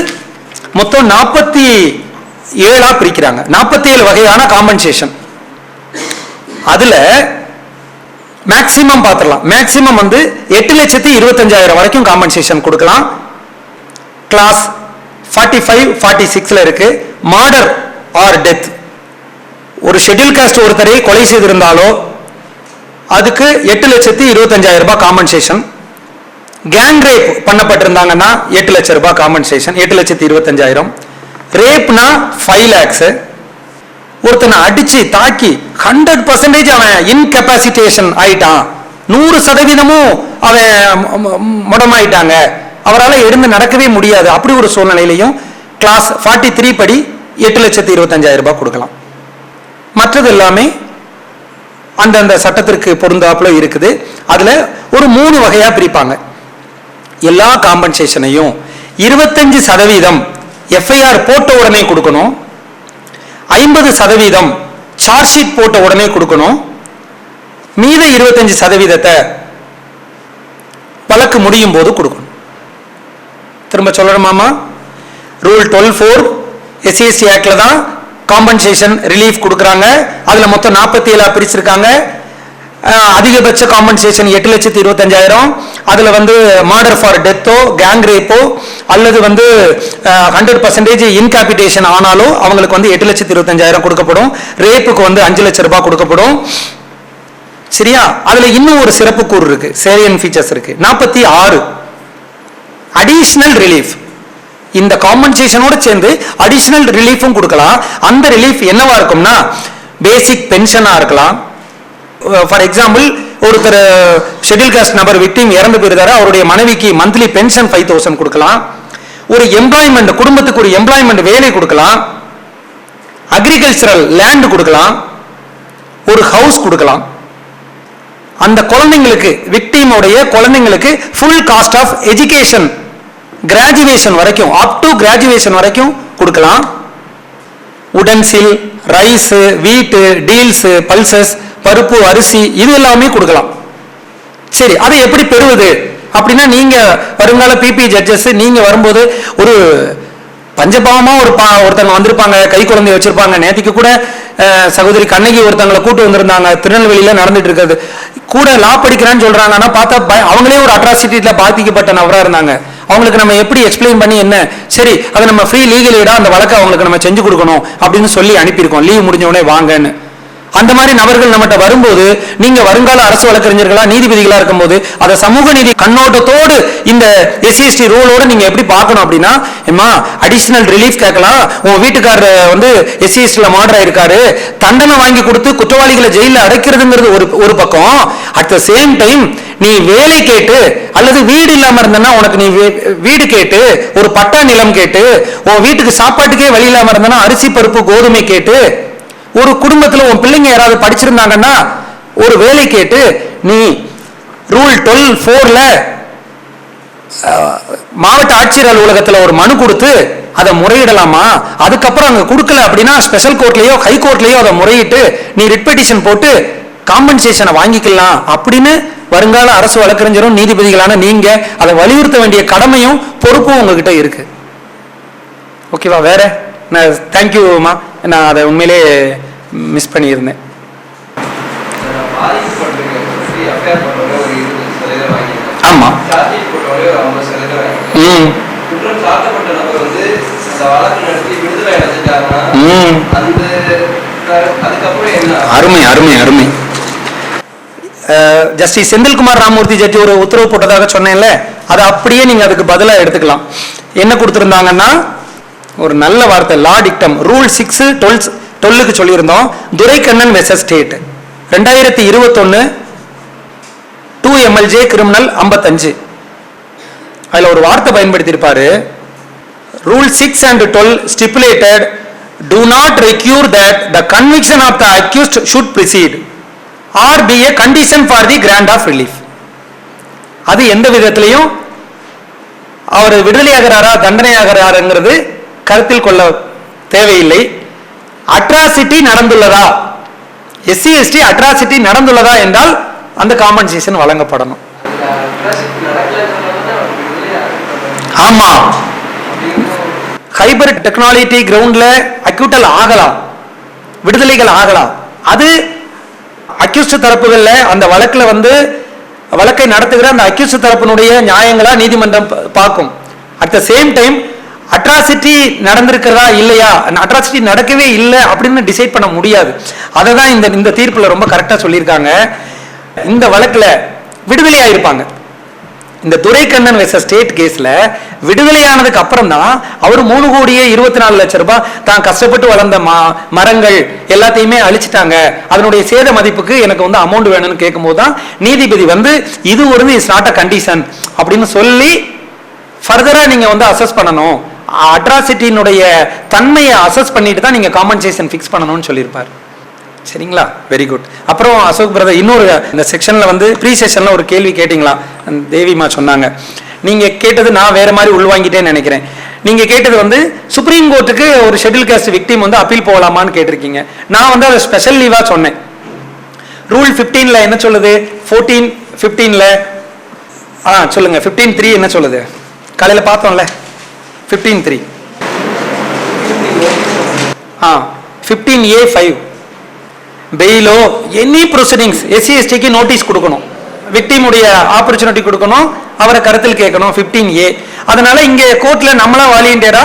மொத்தம் 47 பிரிக்கிறாங்க. 47 வகையான காம்பன்சேஷன். அதுல மேக்சிமம் பார்த்துடலாம். மேக்சிமம் வந்து 8,25,000 வரைக்கும் காம்பன்சேஷன் கொடுக்கலாம். கிளாஸ் 45, 46ல இருக்கு. மர்டர் ஆர் டெத், ஒரு ஷெட்யூல் காஸ்ட் ஒருத்தரை கொலை செய்திருந்தாலோ அதுக்கு 8,25,000 ரூபாய் காம்பன்சேஷன். கேங் ரேப் பண்ணப்பட்டிருந்தாங்கன்னா 8 லட்சம் ரூபாய் காம்பன்சேஷன், 8,25,000. ரேப்னா 5 lakhs. ஒருத்தனை அடிச்சு தாக்கி 100% அவன் இன்கெபாசிட்டேஷன் ஆயிட்டான், 100% அவன் முடமாயிட்டாங்க, அவரால் எழுந்து நடக்கவே முடியாது, அப்படி ஒரு சூழ்நிலையிலையும் கிளாஸ் 43 படி 8,25,000 ரூபாய் கொடுக்கலாம். மற்றது எல்லாமே அந்தந்த சட்டத்திற்கு பொருந்தாப்புல இருக்குது. அதுல ஒரு 3 வகையா பிரிப்பாங்க. எல்லா காம்பன்சேஷனையும் 25% எஃப்ஐஆர் போட்ட உடனே கொடுக்கணும், 50% சார்ஜ் ஷீட் போட்ட உடனே கொடுக்கணும், மீத 25% வழக்கு முடியும் போது கொடுக்கணும். திரும்ப சொல்லணுமாமா? ரூல் 12(4) SCST ஆக்ட்ல தான் காம்பன்சேஷன் ரிலீஃப் கொடுக்குறாங்க. அதுல மொத்தம் 47 பிரிச்சிருக்காங்க. அதிகபட்ச காம்பன்சேஷன் 8,25,000. அதுல வந்து மர்டர் ஃபார் டெத்தோ கேங் ரேப்போ அல்லது வந்து 100% இன்காபிடேஷன் ஆனாலோ அவங்களுக்கு வந்து 8,25,000 கொடுக்கப்படும். ரேப்புக்கு வந்து 5 லட்சம் ரூபாய் கொடுக்கப்படும். சரியா? அதுல இன்னும் ஒரு சிறப்பு கூறு இருக்கு, சேலியன் ஃபீச்சர்ஸ் இருக்கு. 46 அடிஷனல் ரிலீஃப். இந்த காம்பன்சேஷனோட சேர்ந்து அடிஷனல் ரிலீஃபும் கொடுக்கலாம். அந்த ரிலீஃப் என்னவா இருக்கும்னா பேசிக் பென்ஷனா இருக்கலாம். ஃபார் எக்ஸாம்பிள், ஒருத்தர் ஷெட்யூல் காஸ்ட் நபர் விக்டிம் இறந்து போயிருந்தாரு, அவருடைய மனைவிக்கு மந்த்லி பென்ஷன் 5,000 கொடுக்கலாம். ஒரு எம்ப்ளாய்மெண்ட், குடும்பத்துக்கு ஒரு எம்ப்ளாய்மெண்ட் வேலை கொடுக்கலாம், அக்ரிகல்ச்சரல் லேண்ட் கொடுக்கலாம், ஒரு ஹவுஸ் கொடுக்கலாம். அந்த குழந்தைங்களுக்கு, விக்டிமுடைய குழந்தைங்களுக்கு full cost of education graduation வரைக்கும், அப் டு கிராஜுவேஷன் வரைக்கும் கொடுக்கலாம். உடன்சில், ரைஸ், வீட்டு, டீல்ஸ், பல்சஸ், பருப்பு, அரிசி, இது எல்லாமே கொடுக்கலாம். சரி, அதை எப்படி பெறுவது அப்படின்னா, நீங்க வருங்கால பிபி ஜட்ஜஸ் நீங்க வரும்போது ஒரு பஞ்சபாவமா ஒருத்தங்க வந்திருப்பாங்க, கை குழந்தை வச்சிருப்பாங்க. நேற்றுக்கு கூட சகோதரி கண்ணகி ஒருத்தங்களை கூட்டு வந்திருந்தாங்க, திருநெல்வேலியில நடந்துட்டு இருக்கிறது. கூட லா படிக்கிறான்னு சொல்றாங்க, ஆனா பார்த்தா அவங்களே ஒரு அட்ராசிட்டியில பாதிக்கப்பட்ட நபரா இருந்தாங்க. அவங்களுக்கு நம்ம எப்படி எக்ஸ்பிளைன் பண்ணி என்ன, சரி அதை நம்ம ஃப்ரீ லீகல் எய்டா அந்த வழக்கை அவங்களுக்கு நம்ம செஞ்சு கொடுக்கணும் அப்படின்னு சொல்லி அனுப்பியிருக்கோம், லீவ் முடிஞ்ச உடனே வாங்கன்னு. அந்த மாதிரி நபர்கள் நம்மகிட்ட வரும்போது, நீங்க வருங்கால அரசு வழக்கறிஞர்களா நீதிபதிகளா இருக்கும்போது அதை சமூக நீதி கண்ணோட்டத்தோடு இந்த SCST ரூலோட நீங்க எப்படி பார்க்கணும் அப்படின்னா, அடிஷனல் ரிலீஃப் கேட்கலாம். உன் வீட்டுக்காரர் வந்து SCSTல மர்டர் ஆயிருக்காரு, தண்டனை வாங்கி கொடுத்து குற்றவாளிகளை ஜெயில அடைக்கிறதுங்கிறது ஒரு பக்கம். அட் த சேம் டைம் நீ வேலை கேட்டு அல்லது வீடு இல்லாம இருந்தனா உனக்கு நீ வீடு கேட்டு, ஒரு பட்டா நிலம் கேட்டு, உன் வீட்டுக்கு சாப்பாட்டுக்கே வழி இல்லாம இருந்தனா அரிசி பருப்பு கோதுமை கேட்டு, ஒரு குடும்பத்துல உன் பிள்ளைங்க யாராவது படிச்சிருந்தாங்கன்னா ஒரு வேலை கேட்டு, நீ ரூல் 12(4)ல மாவட்ட ஆட்சியர் அலுவலகத்துல ஒரு மனு கொடுத்து அதை முறையிடலாமா? அதுக்கப்புறம் அங்க கொடுக்கல அப்படின்னா ஸ்பெஷல் கோர்ட்லயோ ஹை கோர்ட்லயோ அதை முறையிட்டு நீ ரிட் பெட்டிஷன் போட்டு காம்பன்சேஷனை வாங்கிக்கலாம் அப்படின்னு வருங்கால அரசு வழக்கறிஞரும் நீதிபதிகளான நீங்க அதை வலியுறுத்த வேண்டிய கடமையும் பொறுப்பும் உங்ககிட்ட இருக்கு. ஓகேவா? வேற தேங்க்யூமா, நான் அதை உண்மையிலே மிஸ் பண்ணியிருந்தேன். ஆமா, அருமை அருமை அருமை. ஜஸ்டிஸ் செந்தில்குமார் ராமமூர்த்தி ஜட்ஜி ஒரு உத்தரவு போட்டதாக சொன்னேன்ல, அதை அப்படியே நீங்க அதுக்கு பதிலாக எடுத்துக்கலாம். என்ன கொடுத்திருந்தாங்கன்னா, ஒரு நல்ல வார்த்தை, லா டிக்டம் ரூல் 6(12)க்கு சொல்லியிருந்தோம். Duraikannan versus state 2021 2 MLJ criminal 55. அதுல ஒரு வார்த்தை பயன்படுத்தி இருப்பாரு. Rule 6 and 12 stipulated do not recure that the conviction of the accused should precede or be a condition for the grant of relief. அது எந்த விதத்திலையும் அவர் விடுதலையாகிறாரா தண்டனையாகிறாருங்கிறது கருத்தில் கொள்ள தேவையில்லை. அட்ராசிட்டி நடந்துள்ளதா, SC/ST அட்ராசிட்டி நடந்துள்ளதா என்றால் அந்த காம்பன்சேஷன் வழங்கப்படணும். ஆமா, ஹைபர் டெக்னாலஜி கிரவுண்ட்ல அக்யூட்டல் ஆகலாம், விடுதலைகள் ஆகலாம். அது அக்யூஸ்ட் தரப்புகள்ல அந்த வழக்குல வந்து வழக்கை நடத்துகிற அந்த அக்யூஸ்ட் தரப்பினுடைய நியாயங்களா நீதிமன்றம் பார்க்கும். At the same time atrocity நடந்திருக்கிறதா இல்லையா, அட்ராசிட்டி நடக்கவே இல்லை அப்படின்னு டிசைட் பண்ண முடியாது. அதை தான் இந்த தீர்ப்புல ரொம்ப கரெக்டா சொல்லியிருக்காங்க. இந்த வழக்குல விடுதலை ஆயிருப்பாங்க. இந்த துரைக்கண்ணன் வெர்சஸ் ஸ்டேட் கேஸ்ல விடுதலையானதுக்கு அப்புறம் தான் அவர் 3,24,00,000 ரூபாய் தான் கஷ்டப்பட்டு வளர்ந்த மரங்கள் எல்லாத்தையுமே அழிச்சிட்டாங்க, அதனுடைய சேத மதிப்புக்கு எனக்கு வந்து அமௌண்ட் வேணும்னு கேட்கும் போது தான் நீதிபதி வந்து இது ஒரு இஸ் நாட் அ கண்டிஷன் அப்படின்னு சொல்லி ஃபர்தரா நீங்க வந்து அசஸ் பண்ணணும், அட்ராசிட்டியினுடைய தன்மையை அசஸ் பண்ணிட்டு தான் நீங்க காம்பன்சேஷன் ஃபிக்ஸ் பண்ணணும்னு சொல்லியிருப்பார். சரிங்களா, வெரி குட். அப்புறம் அசோக் பிரதர் இன்னொரு இந்த செக்ஷன்ல வந்து ப்ரீ செஷன்ல ஒரு கேள்வி கேட்டீங்களா, தேவிமா சொன்னாங்க. நீங்க கேட்டது நான் வேற மாதிரி உள்வாங்கிட்டேன்னு நினைக்கிறேன். நீங்க கேட்டது வந்து சுப்ரீம் கோர்ட்டுக்கு ஒரு ஷெட்யூல் காஸ்ட் விக்டிம் வந்து அப்பீல் போகலாமான்னு கேட்டிருக்கீங்க. நான் வந்து அதை ஸ்பெஷல் லீவா சொன்னேன். ரூல் 15ல என்ன சொல்லுது, 14-15ல சொல்லுங்க, 15(3) என்ன சொல்லுது, காலையில பார்த்தோம்ல 15(3). 15A(5) பெயிலோ எனி ப்ரொசீடிங்ஸ் SC/STக்கு நோட்டீஸ் கொடுக்கணும், விக்டிமுடைய ஆப்பர்ச்சுனிட்டி கொடுக்கணும், அவரை கருத்தில் கேட்கணும் 15A. அதனால இங்க கோர்ட்ல நம்மளா வாலண்டியரா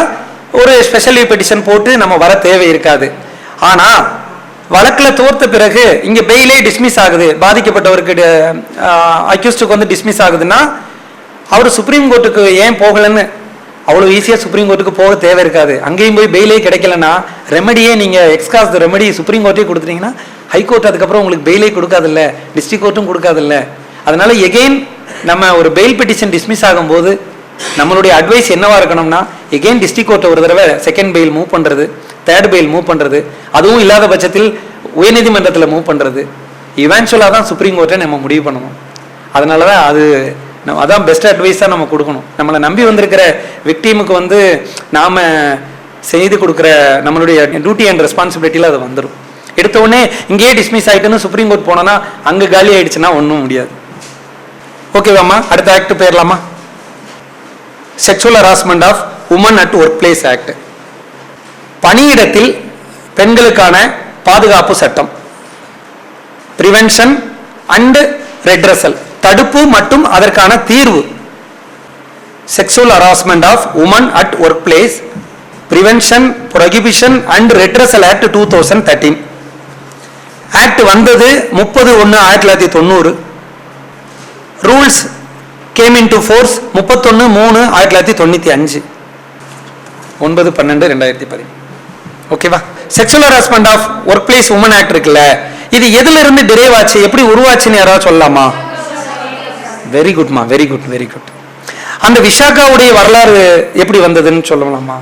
ஒரு ஸ்பெஷல் லீவ் பெட்டிஷன் போட்டு நம்ம வர தேவை இருக்காது. ஆனா வழக்குல தோர்த்த பிறகு இங்க பெயிலே டிஸ்மிஸ் ஆகுது, பாதிக்கப்பட்டவருக்கு அக்யூஸ்டுக்கு வந்து டிஸ்மிஸ் ஆகுதுன்னா அவர் சுப்ரீம் கோர்ட்டுக்கு ஏன் போகலன்னு அவ்வளவு ஈஸியா சுப்ரீம் கோர்ட்டுக்கு போக தேவை இருக்காது. அங்கேயும் போய் பெயிலே கிடைக்கலன்னா ரெமடியே நீங்க எக்ஸ்காஸ் ரெமடி சுப்ரீம் கோர்ட்டே கொடுத்துட்டீங்கன்னா ஹைகோர்ட் அதுக்கப்புறம் உங்களுக்கு பெயிலே கொடுக்காதில்ல, டிஸ்ட்ரிக்ட் கோர்ட்டும் கொடுக்காதில்ல. அதனால எகெயின் நம்ம ஒரு பெயில் பெட்டிஷன் டிஸ்மிஸ் ஆகும்போது நம்மளுடைய அட்வைஸ் என்னவா இருக்கணும்னா எகெயின் டிஸ்ட்ரிக்ட் கோர்ட்டை ஒரு தடவை செகண்ட் பெயில் மூவ் பண்றது, தேர்ட் பெயில் மூவ் பண்றது, அதுவும் இல்லாத பட்சத்தில் உயர்நீதிமன்றத்தில் மூவ் பண்றது, இவென்ச்சுவலா தான் சுப்ரீம் கோர்ட்டை நம்ம முடிவு பண்ணணும். அதனாலதான் அதான் பெஸ்ட் அட்வைஸா நம்ம கொடுக்கணும். நம்மளை நம்பி வந்திருக்கிற விக்டிமுக்கு வந்து நாம செய்து கொடுக்குற நம்மளுடைய டியூட்டி அண்ட் ரெஸ்பான்சிபிலிட்டியில அது வந்துடும். எடுத்த உடனே இங்கேயே டிஸ்மிஸ் ஆயிட்டுன்னு சுப்ரீம் கோர்ட் போனோம்னா அங்க காலி ஆயிடுச்சுன்னா ஒன்றும் முடியாது. ஓகேவாம்மா, அடுத்த ஆக்ட் போயிடலாமா? Sexual harassment of women at workplace act. பணியிடத்தில் பெண்களுக்கான பாதுகாப்பு சட்டம், பிரிவென்ஷன் அண்ட் ரெட்ரஸல், தடுப்பு மற்றும் அதற்கான தீர்வு. Sexual harassment of women at workplace, prevention, prohibition and redressal act 2013. Act வந்தது 30/1/1990. Rules came into force 31/3/1995, 9/12/2010. ஓகேவா? Sexual harassment of workplace women act இருக்குல்ல, இது எதுல இருந்து டிரைவ் ஆச்சு, எப்படி உருவாச்சுன்னு யாராவது சொல்லலாமா? வெரி குட்மா, வெரி குட், வெரி குட். அந்த விஷாகாவுடைய வரலாறு எப்படி வந்ததுன்னு சொல்லலாமா?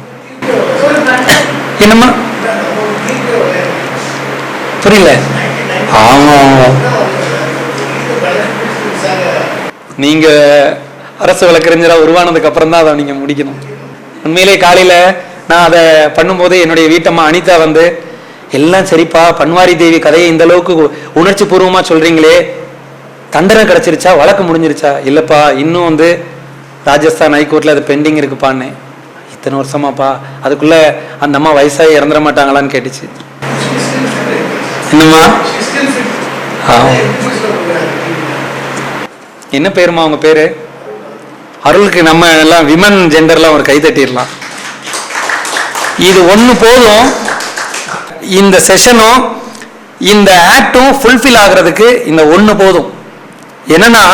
என்னம்மா புரியல? ஆமா, நீங்க அரசு வழக்கறிஞரா உருவானதுக்கு அப்புறம் தான் அதை நீங்க முடிக்கணும். உண்மையிலே காலையில நான் அதை பண்ணும்போது என்னுடைய வீட்டம்மா அனிதா வந்து எல்லாம் சரிப்பா, பன்வாரி தேவி கதையை இந்த அளவுக்கு உணர்ச்சி பூர்வமா சொல்றீங்களே, தண்டனை கிடைச்சிருச்சா, வழக்கு முடிஞ்சிருச்சா? இல்லப்பா, இன்னும் வந்து ராஜஸ்தான் ஹைகோர்ட்ல அது பெண்டிங் இருக்குப்பான்னு. இத்தனை வருஷமாப்பா, அதுக்குள்ள அந்த அம்மா வயசாகி இறந்துட மாட்டாங்களான்னு கேட்டுச்சு. என்னம்மா? என்ன பேருமா உங்க பேரு? அருளுக்கு நம்ம எல்லாம் விமன் ஜெண்டர்லாம் ஒரு கை தட்டிடலாம். இது ஒண்ணு போதும், இந்த செஷனும் இந்த ஆக்டும் ஃபுல்ஃபில் ஆகிறதுக்கு இந்த ஒண்ணு போதும். என்னன்னா,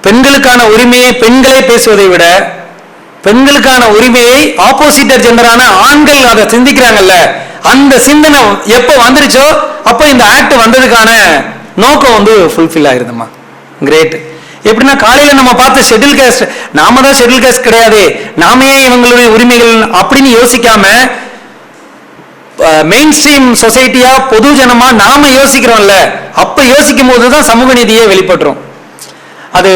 பெண்களுக்கான உரிமையை பெண்களே பேசுவதை விட பெண்களுக்கான உரிமையை ஆப்போசிட்டர் ஜெண்டரான ஆண்கள் அதை சிந்திக்கிறாங்கல்ல, அந்த சிந்தனை எப்ப வந்துருச்சோ அப்ப இந்த ஆக்ட் வந்ததுக்கான நோக்கம் வந்து ஃபுல்ஃபில் ஆயிருதுமா. கிரேட். எப்படின்னா, காலையில நம்ம பார்த்த ஷெட்யூல் காஸ்ட், நாம தான் ஷெட்யூல் காஸ்ட் கிடையாது, நாமே இவங்களுடைய உரிமைகள் அப்படின்னு யோசிக்காம மெயின் ஸ்ட்ரீம் சொசைட்டியா பொது ஜனமா நாம யோசிக்கிறோம்ல, அப்ப யோசிக்கும் போதுதான் சமூக நீதியே வெளிப்பட்டுரும். அது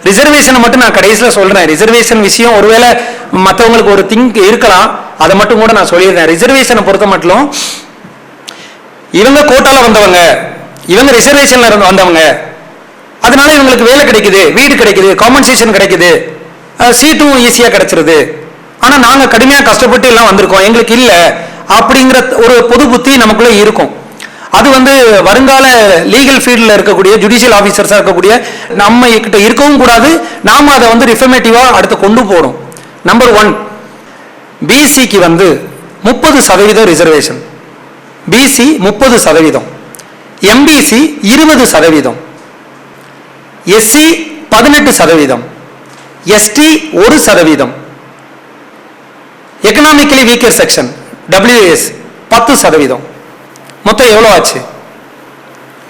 ரிசர்வேஷனை மட்டும் நான் கடைசியில் சொல்றேன். ரிசர்வேஷன் விஷயம் ஒருவேளை மற்றவங்களுக்கு ஒரு திங்க் இருக்கலாம், அதை மட்டும் கூட நான் சொல்லிடுறேன். ரிசர்வேஷனை பொறுத்த மட்டும் இவங்க கோட்டால வந்தவங்க, இவங்க ரிசர்வேஷன்ல இருந்து வந்தவங்க, அதனால இவங்களுக்கு வேலை கிடைக்குது, வீடு கிடைக்குது, காம்பன்சேஷன் கிடைக்குது, சீட்டும் ஈஸியா கிடைச்சிருது. ஆனா நாங்க கடுமையா கஷ்டப்பட்டு எல்லாம் வந்திருக்கோம், எங்களுக்கு இல்ல அப்படிங்கிற ஒரு பொது புத்தி நமக்குள்ள இருக்கும். அது வந்து வருங்கால லீகல் ஃபீல்டில் இருக்கக்கூடிய ஜுடிஷியல் ஆஃபீஸர்ஸாக இருக்கக்கூடிய நம்ம கிட்ட இருக்கவும் கூடாது. நாம அதை வந்து ரிஃபர்மேட்டிவாக அடுத்து கொண்டு போகணும். நம்பர் 1, பிசிக்கு வந்து 30% reservation. BC 30%, MBC 20%, SC 18%, ST 1%, economically weaker section WS 10%. மொத்தம் எவ்வளோ ஆச்சு?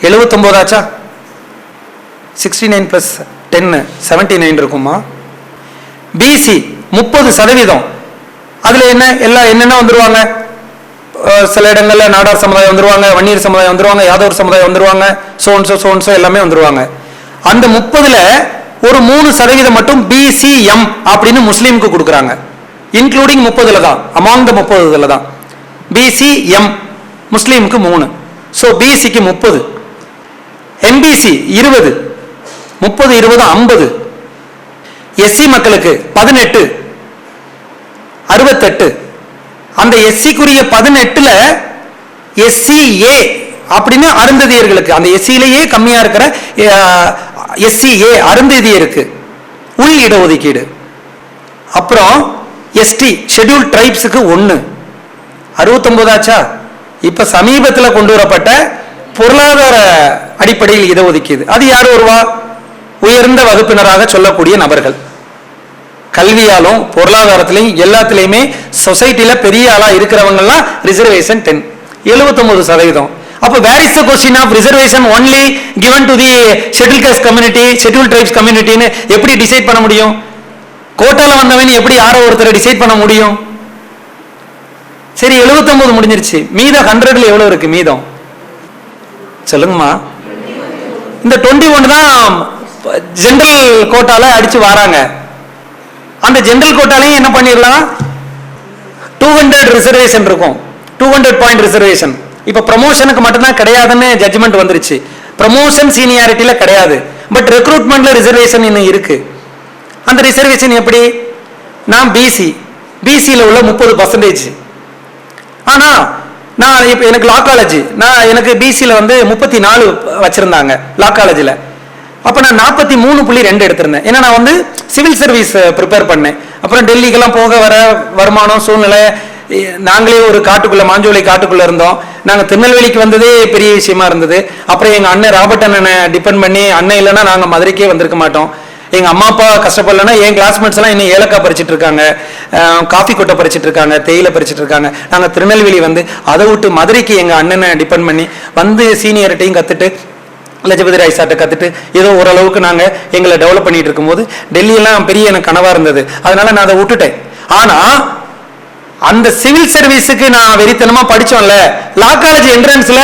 79 ஆச்சா? 69 + 10 79 இருக்குமா? பிசி 30%. அதுல என்னென்ன வந்துருவாங்க? சில இடங்கள்ல நாடார் சமுதாயம் வந்துருவாங்க, வன்னியர் சமுதாயம் வந்துருவாங்க, யாதவர் சமுதாயம் வந்துருவாங்க, சோன்சோ எல்லாமே வந்துருவாங்க. அந்த 30ல ஒரு 3% மட்டும் பிசிஎம் அப்படின்னு முஸ்லீமுக்கு கொடுக்குறாங்க. இன்க்ளூடிங் 30ல தான், அமாங் த 30ல தான். பிசிஎம் முஸ்லீமுக்கு 3. ஸோ பிசிக்கு 30, எம்பிசி 20, 30 20 50, எஸ்சி மக்களுக்கு 18 68. அந்த எஸ்சிக்குரிய 18ல எஸ்சிஏ அப்படின்னு அருந்ததியர்களுக்கு, அந்த எஸ்சியிலேயே கம்மியா இருக்கிற எஸ்சிஏ அருந்ததியருக்கு உள் இடஒதுக்கீடு. அப்புறம் எஸ்டி ஷெட்யூல் ட்ரைப்ஸுக்கு 1. 69 ஆச்சா? இப்ப சமீபத்தில் கொண்டு வரப்பட்ட பொருளாதார அடிப்படையில் இடஒதுக்கீடு, அது யார் வருவா? உயர்ந்த வகுப்பினராக சொல்லக்கூடிய நபர்கள். கல்வியாலும் பொருளாதாரத்திலையும் எல்லாத்திலையுமே சொசைட்டில பெரிய ஆளா இருக்கிறவங்கலாம் ரிசர்வேஷன் 10, 79%. அப்ப where is the question of reservation only given to the schedule caste community, schedule tribes கம்யூனிட்டின்னு எப்படி டிசைட் பண்ண முடியும்? கோட்டால வந்தவன் எப்படி யாரோ ஒருத்தரை டிசைட் பண்ண முடியும்? சரி, 79 முடிஞ்சிருச்சு. மீதம் 100ல எவ்வளவு இருக்கு மீதம்? சொல்லுங்கம்மா. இந்த 21 தான் ஜெனரல் கோட்டால அடிச்சு வராங்க. அந்த ஜெனரல் கோட்டாலையும் என்ன பண்ணிடலாம்? 200 ரிசர்வேஷன் இருக்கும், 200 பாயிண்ட் ரிசர்வேஷன். இப்ப ப்ரமோஷனுக்கு மட்டும்தான் கிடையாதுன்னு ஜட்ஜ்மெண்ட் வந்துருச்சு. ப்ரமோஷன் சீனியாரிட்டியில கிடையாது, பட் ரெக்ரூட்மெண்ட்ல ரிசர்வேஷன் இன்னும் இருக்கு. அந்த ரிசர்வேஷன் எப்படி? நான் பிசியில் உள்ள 30%. ஆனா நான் இப்ப எனக்கு லா காலேஜ், எனக்கு பிசியில் வந்து 34 வச்சிருந்தாங்க லா காலேஜில். அப்ப நான் 43.2 எடுத்திருந்தேன். ஏன்னா நான் வந்து சிவில் சர்வீஸ் ப்ரிப்பேர் பண்ணேன். அப்புறம் டெல்லிக்கெல்லாம் போக வர வருமானம் சூழ்நிலை, நாங்களே ஒரு காட்டுக்குள்ள, மாஞ்சோலை காட்டுக்குள்ள இருந்தோம். நாங்க திருநெல்வேலிக்கு வந்ததே பெரிய விஷயமா இருந்தது. அப்புறம் எங்க அண்ணன் ராபர்ட் அண்ணனை டிபெண்ட் பண்ணி, அண்ணன் இல்லைன்னா நாங்க மதுரைக்கே வந்திருக்க மாட்டோம். எங்க அம்மா அப்பா கஷ்டப்படலன்னா என் கிளாஸ்மேட்ஸ் எல்லாம் இன்னும் ஏலக்காய் பறிச்சுட்டு இருக்காங்க, காஃபி கொட்டை பறிச்சுட்டு இருக்காங்க, தேயிலை பறிச்சுட்டு இருக்காங்க. நாங்க திருநெல்வேலி வந்து அதை விட்டு மதுரைக்கு எங்க அண்ணனை டிபெண்ட் பண்ணி வந்து சீனியர்கிட்டையும் கத்துட்டு, லஜபதி ராய் சார்ட்ட கத்துட்டு ஏதோ ஓரளவுக்கு நாங்க எங்களை டெவலப் பண்ணிட்டு இருக்கும்போது டெல்லியெல்லாம் பெரிய எனக்கு கனவா இருந்தது. அதனால நான் அதை விட்டுட்டேன். ஆனா அந்த சிவில் சர்வீஸுக்கு நான் வெறித்தனமா படிச்சோம்ல, லா காலேஜ் என்ட்ரன்ஸ்ல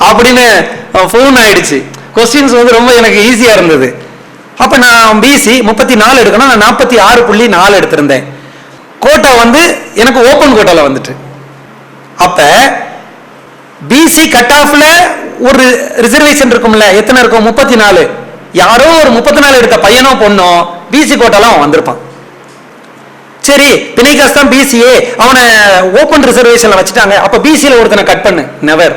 அப்படின்னு ஃபோன் ஆயிடுச்சு. கொஸ்டின்ஸ் வந்து ரொம்ப எனக்கு ஈஸியா இருந்தது. அப்ப நான் பிசி 34 எடுக்கணும், நான் 46.4 எடுத்திருந்தேன். கோட்டா வந்து எனக்கு ஓபன் கோட்டால வந்துட்டு. அப்ப பிசி கட் ஆஃப்ல ஒரு ரிசர்வேஷன் இருக்கும்ல, எத்தனை இருக்கும்? 34. யாரோ ஒரு 34 எடுத்த பையனோ பொண்ணோ பிசி கோட்டாலாம் வந்திருப்பான். சரி, பிணைக்காஸ் தான் பிசிஏ, அவனை ஓபன் ரிசர்வேஷன்ல வச்சுட்டாங்க. அப்ப பிசியில ஒருத்தனை கட் பண்ணு. நெவர்.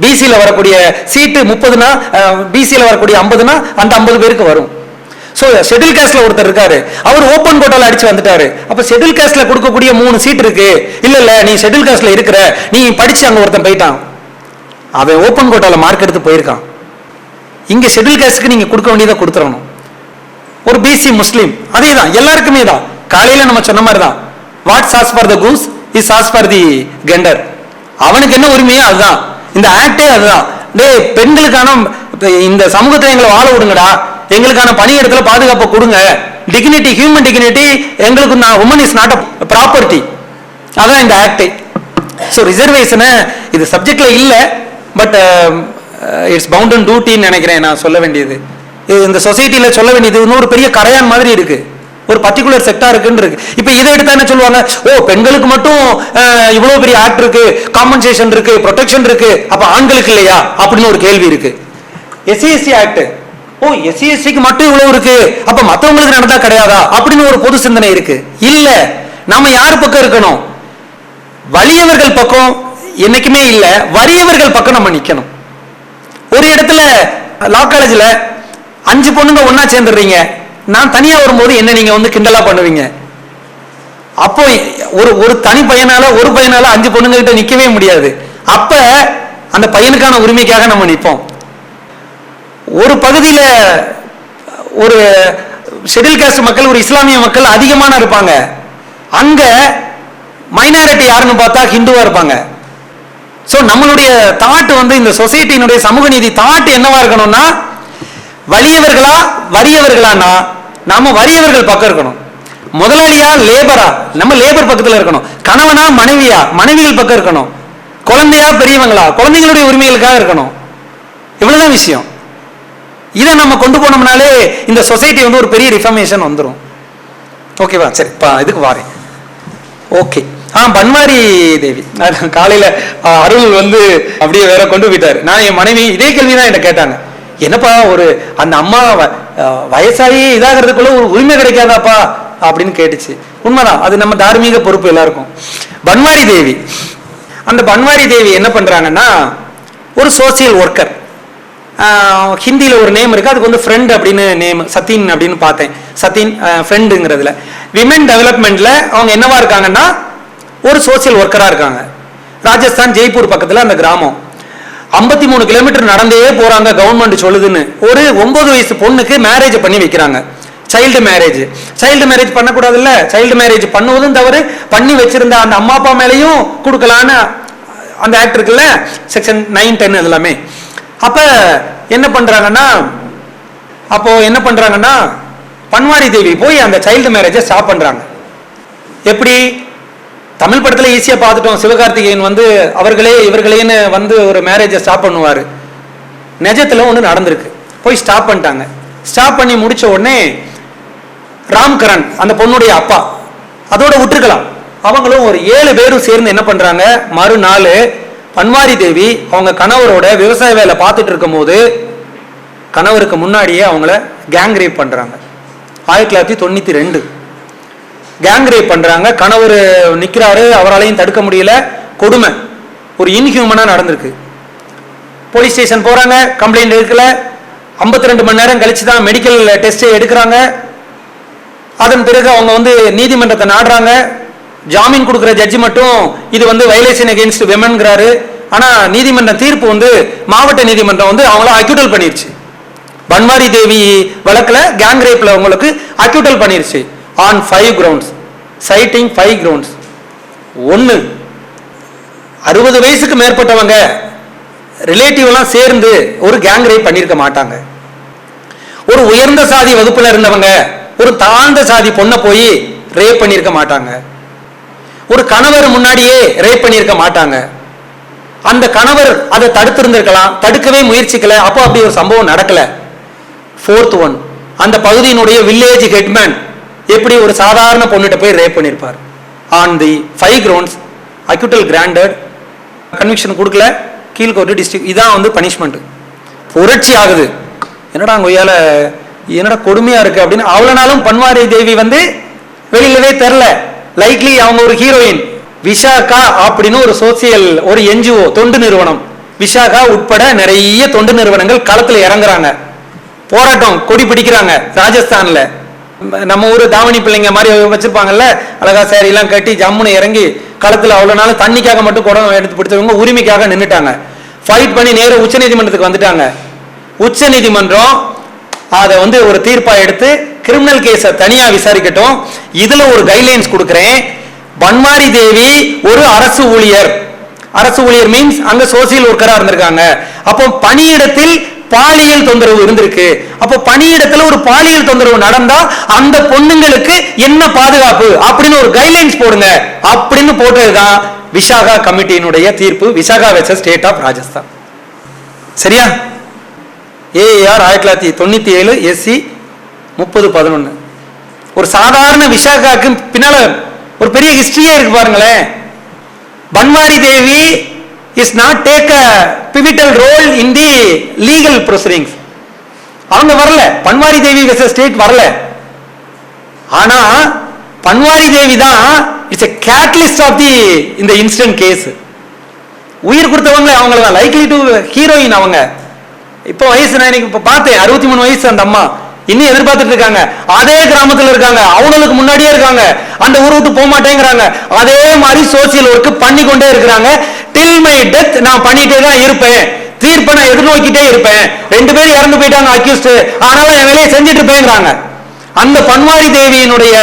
பிசியில வரக்கூடிய சீட்டு 30னா, பிசியில வரக்கூடிய 50னா அந்த 50 பேருக்கு வரும். சோ ஷெட்யூல் காஸ்ட்ல ஒருத்தர் இருக்காரு, அவர் ஓபன் கோட்டால அடிச்சு வந்துட்டாரு. அப்ப ஷெட்யூல் காஸ்ட்ல கொடுக்கக்கூடிய 3 சீட் இருக்கு. இல்ல நீ ஷெட்யூல் காஸ்ட்ல இருக்கிற, நீ படிச்சு அங்க ஒருத்தன் போயிட்டான், அவன் ஓபன் கோட்டால மார்க் எடுத்து போயிருக்கான். இங்க ஷெட்யூல் காஸ்ட்க்கு நீங்க கொடுக்க வேண்டியதை கொடுத்துடணும். ஒரு பிசி முஸ்லீம் அதே தான், எல்லாருக்குமே தான். காலையில நம்ம சொன்ன மாதிரி தான், what sauce for the goose is sauce for the gander. அவனுக்கு என்ன உரிமையோ அதுதான். இந்த ஆக்டே அதுதான். பெண்களுக்கான இந்த சமூகத்தை எங்களை வாழ விடுங்கடா, எங்களுக்கான பணியிடத்துல பாதுகாப்பு கொடுங்க, டிக்னிட்டி, ஹியூமன் டிக்னிட்டி எங்களுக்கு, woman is not a property. அதான் இந்த ஆக்டே. ஸோ ரிசர்வேஷனை இது சப்ஜெக்ட்ல இல்லை, பட் இட்ஸ் பவுண்ட் அண்ட் டியூட்டின்னு நினைக்கிறேன் நான் சொல்ல வேண்டியது. இந்த சொசைட்டில சொல்ல வேண்டியது இன்னொரு பெரிய கரையான் மாதிரி இருக்கு, ஒரு பர்டிகுலர் செக்டாருக்கு இருக்கு. இப்ப இதை எடுத்தா என்ன சொல்லுவாங்க? ஓ, பெண்களுக்கு மட்டும் இவ்வளவு பெரிய ஆக்ட் இருக்கு, காம்பன்சேஷன் இருக்கு, ப்ரொடெக்ஷன் இருக்கு, அப்ப ஆண்களுக்கு இல்லையா அப்படின்னு ஒரு கேள்வி இருக்கு. எஸ்சிஎஸ்சி ஆக்ட், ஓ எஸ்சிஎஸ்சிக்கு மட்டும் இவ்வளவு இருக்கு, அப்ப மத்தவங்களுக்கு நடந்தா கிடையாதா அப்படின்னு ஒரு பொது சிந்தனை இருக்கு. இல்ல, நம்ம யாரு பக்கம் இருக்கணும்? வலியவர்கள் பக்கம், என்னைக்குமே இல்லை, வறியவர்கள் பக்கம் நம்ம நிக்கணும். ஒரு இடத்துல லா காலேஜ்ல 5 பொண்ணுங்க ஒன்னா சேர்ந்துடுறீங்க, நான் தனியா வரும்போது என்ன நீங்க வந்து கிண்டலா பண்ணுவீங்க. அப்போ ஒரு தனி பையனால ஒரு பையனால 5 பொண்ணுங்க கிட்ட நிக்கவே முடியாது. அப்ப அந்த பையனுக்கான உரிமைக்காக நம்ம நிற்போம். ஒரு பகுதியில ஒரு ஷெட்யூல் காஸ்ட் மக்கள், ஒரு இஸ்லாமிய மக்கள் அதிகமான இருப்பாங்க. அங்க மைனாரிட்டி யாருன்னு பார்த்தா ஹிந்துவா இருப்பாங்க. ஸோ நம்மளுடைய தாட் வந்து இந்த சொசைட்டியினுடைய சமூக நீதி தாட் என்னவா இருக்கணும்னா, வலியவர்களா வறியவர்களானா நாம வறியவர்கள் பக்கம் இருக்கணும். முதலாளியா லேபரா நம்ம லேபர் பக்கத்தில் இருக்கணும். கணவனா மனைவியா மனைவிகள் பக்கம் இருக்கணும். குழந்தையா பெரியவங்களா குழந்தைங்களுடைய உரிமைகளுக்காக இருக்கணும். இவ்வளவுதான் விஷயம். இதை நம்ம கொண்டு போனோம்னாலே இந்த சொசைட்டி வந்து ஒரு பெரிய ரிஃபர்மேஷன் வந்துடும். ஓகேவா? சரி, இதுக்கு வாரேன். ஓகே. பன்வாரி தேவி காலையில அருள் வந்து அப்படியே வேற கொண்டு போயிட்டாரு. நான் என் மனைவி இதே கேள்விதான் என்ன கேட்டாங்க, என்னப்பா ஒரு அந்த அம்மா வயசாகி இதாகிறதுக்குள்ள ஒரு உரிமை கிடைக்காதாப்பா அப்படின்னு கேட்டுச்சு. உண்மைதான், அது நம்ம தார்மீக பொறுப்பு எல்லாருக்கும். பன்வாரி தேவி, அந்த பன்வாரி தேவி என்ன பண்றாங்கன்னா, ஒரு சோசியல் ஒர்க்கர். ஹிந்தியில ஒரு நேம் இருக்கு, அதுக்கு வந்து ஃப்ரெண்ட் அப்படின்னு நேம், சத்தின் அப்படின்னு பார்த்தேன். சத்தின் ஃப்ரெண்டுங்கிறதுல விமென் டெவலப்மெண்ட்ல அவங்க என்னவா இருக்காங்கன்னா ஒரு சோசியல் ஒர்க்கரா இருக்காங்க. ராஜஸ்தான் ஜெய்ப்பூர் பக்கத்துல அந்த கிராமம். 53 கிலோமீட்டர் நடந்தே போறாங்க, கவர்மெண்ட் சொல்லுதுன்னு. ஒரு 9 வயசு பொண்ணுக்கு மேரேஜ் பண்ணி வைக்கிறாங்க. Child marriage. சைல்டு மேரேஜ் பண்ணக்கூடாதுல்ல, சைல்டு மேரேஜ் பண்ணுவதும் தவறு, பண்ணி வச்சிருந்த அந்த அம்மா அப்பா மேலேயும் கொடுக்கலான்னு அந்த ஆக்ட் இருக்குல்ல, செக்ஷன் 9, 10 எல்லாமே. அப்ப என்ன பண்றாங்கன்னா பன்வாரி தேவி போய் அந்த சைல்டு மேரேஜை ஸ்டாப் பண்றாங்க. எப்படி? தமிழ் படத்துல ஈஸியா பார்த்துட்டோம், சிவகார்த்திகேயன் வந்து அவர்களே இவர்களேன்னு வந்து ஒரு மேரேஜை ஸ்டாப் பண்ணுவாரு. நிஜத்துல ஒன்று நடந்திருக்கு, போய் ஸ்டாப் பண்ணிட்டாங்க. ஸ்டாப் பண்ணி முடிச்ச உடனே ராம்கரன் அந்த பொண்ணுடைய அப்பா அதோட விட்டுருக்கலாம். அவங்களும் ஒரு 7 பேரும் சேர்ந்து என்ன பண்றாங்க, மறுநாள் பன்வாரி தேவி அவங்க கணவரோட விவசாய வேலை பார்த்துட்டு இருக்கும் போது கணவருக்கு முன்னாடியே அவங்கள கேங் ரேப் பண்றாங்க. 1992 கேங் ரேப் பண்றாங்க. கணவர் நிக்கிறாரு, அவராலையும் தடுக்க முடியல. கொடுமை, ஒரு இன்ஹியூமனா நடந்திருக்கு. போலீஸ் ஸ்டேஷன் போறாங்க, கம்ப்ளைண்ட் எடுக்கல. 52 மணி நேரம் கழிச்சு தான் மெடிக்கல் டெஸ்ட் எடுக்கிறாங்க. அதன் பிறகு அவங்க வந்து நீதிமன்றத்தை நாடுறாங்க. ஜாமீன் கொடுக்குற ஜட்ஜி மட்டும் இது வந்து வயலேஷன் அகெயின்ஸ்ட் விமன்ங்கிறாரு. ஆனா நீதிமன்ற தீர்ப்பு வந்து மாவட்ட நீதிமன்றம் வந்து அவங்கள அக்யூட்டல் பண்ணிருச்சு. பன்வாரி தேவி வழக்குல கேங் ரேப்ல உங்களுக்கு அக்யூட்டல் பண்ணிருச்சு ஆன் 5 grounds, citing 5 grounds. 1, 60 வயசுக்கு மேற்பட்டவங்க ரிலேட்டிவ் எல்லாம் சேர்ந்து ஒரு கேங் ரேப் பண்ணிருக்க மாட்டாங்க. ஒரு உயர்ந்த சாதி வகுப்புல இருந்தவங்க ஒரு தாழ்ந்த சாதி பொண்ணை போய் ரேப் பண்ணிருக்க மாட்டாங்க. ஒரு கணவர் முன்னாடியே ரேப் பண்ணிருக்க மாட்டாங்க. அந்த கணவர் அதை தடுத்திருந்திருக்கலாம், தடுக்கவே முயற்சிக்கல, அப்போ அப்படி ஒரு சம்பவம் நடக்கல. 4th one, அந்த பகுதியினுடைய வில்லேஜ் ஹெட்மேன் எப்படி ஒரு சாதாரண பொண்ணுகிட்ட போய் ரேப் பண்ணிருப்பார். On the 5 grounds acquittal granted, conviction கொடுக்கல, கீழ்கோர்ட்டு டிஸ்ட்ரிக்ட். இதான் வந்து பனிஷ்மெண்ட். புரட்சி ஆகுது. என்னடா கொய்யால என்னடா கொடுமையா இருக்கு அப்படின்னு. அவ்வளவு நாளும் பன்வாரி தேவி வந்து வெளியிலவே தெரில. லைக்லி அவங்க ஒரு ஹீரோயின். விஷாகா அப்படின்னு ஒரு சோசியல் ஒரு NGO தொண்டு நிறுவனம், விஷாகா உட்பட நிறைய தொண்டு நிறுவனங்கள் களத்துல இறங்குறாங்க, போராட்டம் கொடி பிடிக்கிறாங்க. ராஜஸ்தான்ல நம்ம ஊர் தாவணி பிள்ளைங்க மாதிரி வச்சிருப்பாங்கல்ல, அழகா சேரி எல்லாம் கட்டி ஜம்முன்னு இறங்கி களத்துல அவ்வளவு நாள் தண்ணிக்காக மட்டும் குடம் எடுத்து பிடிச்சவங்க உரிமைக்காக நின்றுட்டாங்க. ஃபைட் பண்ணி நேரம் உச்ச நீதிமன்றத்துக்கு வந்துட்டாங்க. உச்ச நீதிமன்றம் அதை வந்து ஒரு தீர்ப்பா எடுத்து கிரிமினல் கேஸை தனியா விசாரிக்கட்டும், இதுல ஒரு கைட்லைன்ஸ் கொடுக்கிறேன். பன்வாரி தேவி ஒரு அரசு ஊழியர். அரசு ஊழியர் மீன்ஸ் அங்க சோசியல் ஒர்க்கரா இருந்திருக்காங்க. அப்போ பணியிடத்தில் பாலியல் தொந்தரவு இருந்திருக்கு. அப்போ பணியிடத்துல ஒரு பாலியல் தொந்தரவு நடந்தா அந்த பொண்ணுங்களுக்கு என்ன பாதுகாப்பு அப்படின்னு ஒரு கைட்லைன்ஸ் போடுங்க அப்படின்னு போட்டதுதான் விஷாகா கமிட்டியினுடைய தீர்ப்பு. Vishaka versus State of Rajasthan. சரியா? AAR 1997 SC 3011. ஒரு சாதாரண விஷாகாக்கு பின்னால ஒரு பெரிய ஹிஸ்டரியே இருக்கு பாருங்களேன். பன்வாரி தேவி is not take a pivotal role in the legal proceedings. அவங்க வரல, பன்வாரி தேவி வெர்சஸ் ஸ்டேட் வரல. ஆனா பன்வாரி தேவி தான் it's a catalyst of the இந்த இன்சிடென்ட் கேஸ். உயிர் கொடுத்தவங்க அவங்க தான் லைக்லி டு ஹீரோயின். அவங்க இப்போ வயசு நான் இப்போ பார்த்தேன் 63 வயசு அந்த அம்மா இன்னும் எதிர்பார்த்துட்டு இருக்காங்க. அதே கிராமத்தில் இருக்காங்க, அவங்களுக்கு முன்னாடியே இருக்காங்க, அந்த ஊரை விட்டு போக மாட்டேங்கிறாங்க. அதே மாதிரி சோசியல் ஒர்க் பண்ணி கொண்டே இருக்கிறாங்க. டில் மை டெத் நான் பண்ணிட்டே தான் இருப்பேன், தீர்ப்பை நான் எதிர்நோக்கிட்டே இருப்பேன். 2 பேர் இறந்து போயிட்டாங்க அக்யூஸ்ட், ஆனாலும் என் வேலையை செஞ்சுட்டு இருப்பேங்கிறாங்க. அந்த பன்வாரி தேவியினுடைய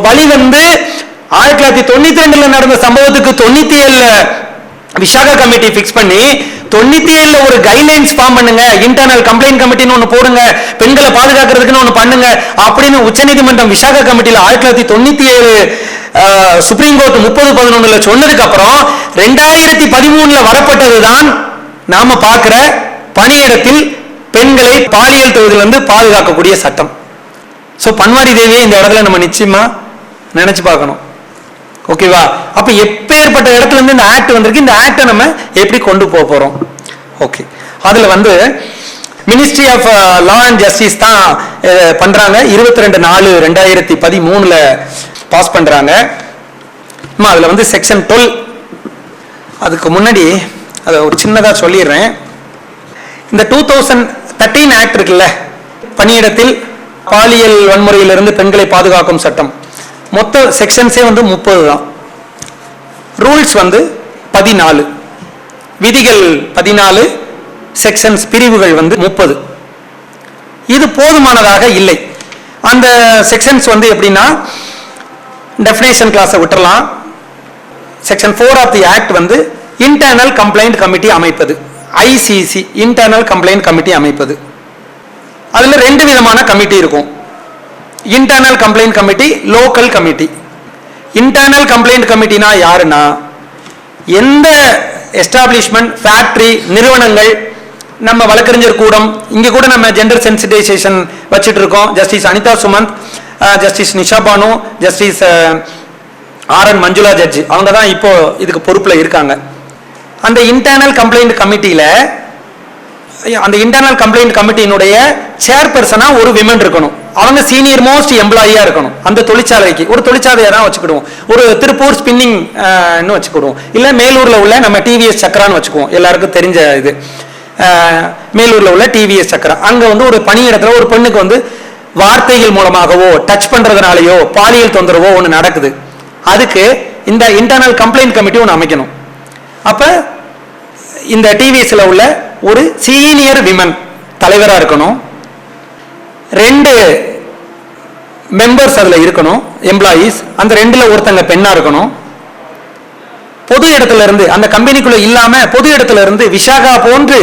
வழி வந்து 1992 நடந்த சம்பவத்துக்கு 97 விசாகா கமிட்டி பிக்ஸ் பண்ணி 97 ஒரு கைட்லைன்ஸ் ஃபார்ம் பண்ணுங்க, இன்டர்னல் கம்ப்ளைண்ட் கமிட்டின்னு ஒன்று போடுங்க, பெண்களை பாதுகாக்கிறதுக்குன்னு ஒன்று பண்ணுங்க அப்படின்னு உச்சநீதிமன்றம் விசாகா கமிட்டியில் 1997 சுப்ரீம் கோர்ட் 30/11 சொன்னதுக்கு அப்புறம் 2013 வரப்பட்டதுதான் நாம பார்க்கிற பணியிடத்தில் பெண்களை பாலியல் தொழிலிருந்து பாதுகாக்கக்கூடிய சட்டம். சோ பன்வாரி தேவியை இந்த இடத்துல நம்ம நிச்சயமா நினைச்சு பார்க்கணும். ஓகேவா? அப்ப எப்பேற்பட்ட இடத்துல இருந்து இந்த ஆக்ட் வந்திருக்கு, இந்த ஆக்டை நம்ம எப்படி கொண்டு போக போறோம்? ஓகே, அதுல வந்து ministry of law and justice தான் பண்றாங்க. 22/4/2013 பாஸ் பண்றாங்க. அதுல வந்து செக்ஷன் 12, அதுக்கு முன்னாடி அதை ஒரு சின்னதா சொல்லிடுறேன். இந்த 2013 ஆக்ட் இருக்குல்ல, பணியிடத்தில் பாலியல் வன்முறையிலிருந்து பெண்களை பாதுகாக்கும் சட்டம், மொத்த செக்ஷன்ஸே வந்து 30 தான். ரூல்ஸ் வந்து 14, விதிகள் 14, செக்ஷன்ஸ் பிரிவுகள் வந்து 30. இது போதுமானதாக இல்லை. அந்த செக்ஷன்ஸ் வந்து எப்படின்னா, டெஃபினேஷன் கிளாஸை விட்டுறலாம். செக்ஷன் 4 ஆஃப் தி ஆக்ட் வந்து இன்டர்னல் கம்ப்ளைண்ட் கமிட்டி அமைப்பது, ஐசிசி இன்டர்னல் கம்ப்ளைண்ட் கமிட்டி அமைப்பது. அதுல 2 விதமான கமிட்டி இருக்கும், internal complaint committee, local committee. Internal complaint கமிட்டினா யாருன்னா, எந்த எஸ்டாப்ளிஷ்மெண்ட், ஃபேக்டரி, நிறுவனங்கள், நம்ம வழக்கறிஞர் கூடம், இங்க கூட நம்ம ஜெண்டர் சென்சிடைசேஷன் வச்சுட்டு இருக்கோம். Justice Anitha Sumanth, Justice Nisha Banu, Justice RN Manjula judge, அவங்க தான் இப்போ இதுக்கு பொறுப்புல இருக்காங்க. அந்த இன்டர்னல் கம்ப்ளைண்ட் கமிட்டியில, அந்த இன்டர்னல் கம்ப்ளைண்ட் கமிட்டியினுடைய சேர்பர்சனா ஒரு விமன் இருக்கணும். அவங்க சீனியர் மோஸ்ட் எம்ப்ளாயியா இருக்கணும். அந்த தொழிற்சாலைக்கு ஒரு தொழிற்சாலையா தான் வச்சுக்கிடுவோம். ஒரு திருப்பூர் ஸ்பின்னிங் வச்சுக்கிடுவோம், இல்ல மேலூர்ல உள்ள நம்ம டிவிஎஸ் சக்கரான்னு வச்சுக்குவோம், எல்லாருக்கும் தெரிஞ்ச இது. மேலூர்ல உள்ள டிவிஎஸ் சக்கரா, அங்க வந்து ஒரு பணியிடத்துல ஒரு பெண்ணுக்கு வந்து வார்த்தைகள் மூலமாகவோ டச் பண்றதுனாலயோ பாலியல் தொந்தரவோ ஒன்று நடக்குது. அதுக்கு இந்த இன்டர்னல் கம்ப்ளைண்ட் கமிட்டி ஒன்று அமைக்கணும். அப்ப இந்த டிவிஎஸ்ல உள்ள ஒரு சீனியர் விமன் தலைவரா இருக்கணும். 2 மெம்பர்ஸ் அதுல இருக்கணும், எம்ப்ளாயீஸ். அந்த 2ல ஒருத்தங்க பெண்ணா இருக்கணும். பொது இடத்துல இருந்து, அந்த கம்பெனிக்குள்ள இல்லாம பொது இடத்துல இருந்து விசாகா போன்று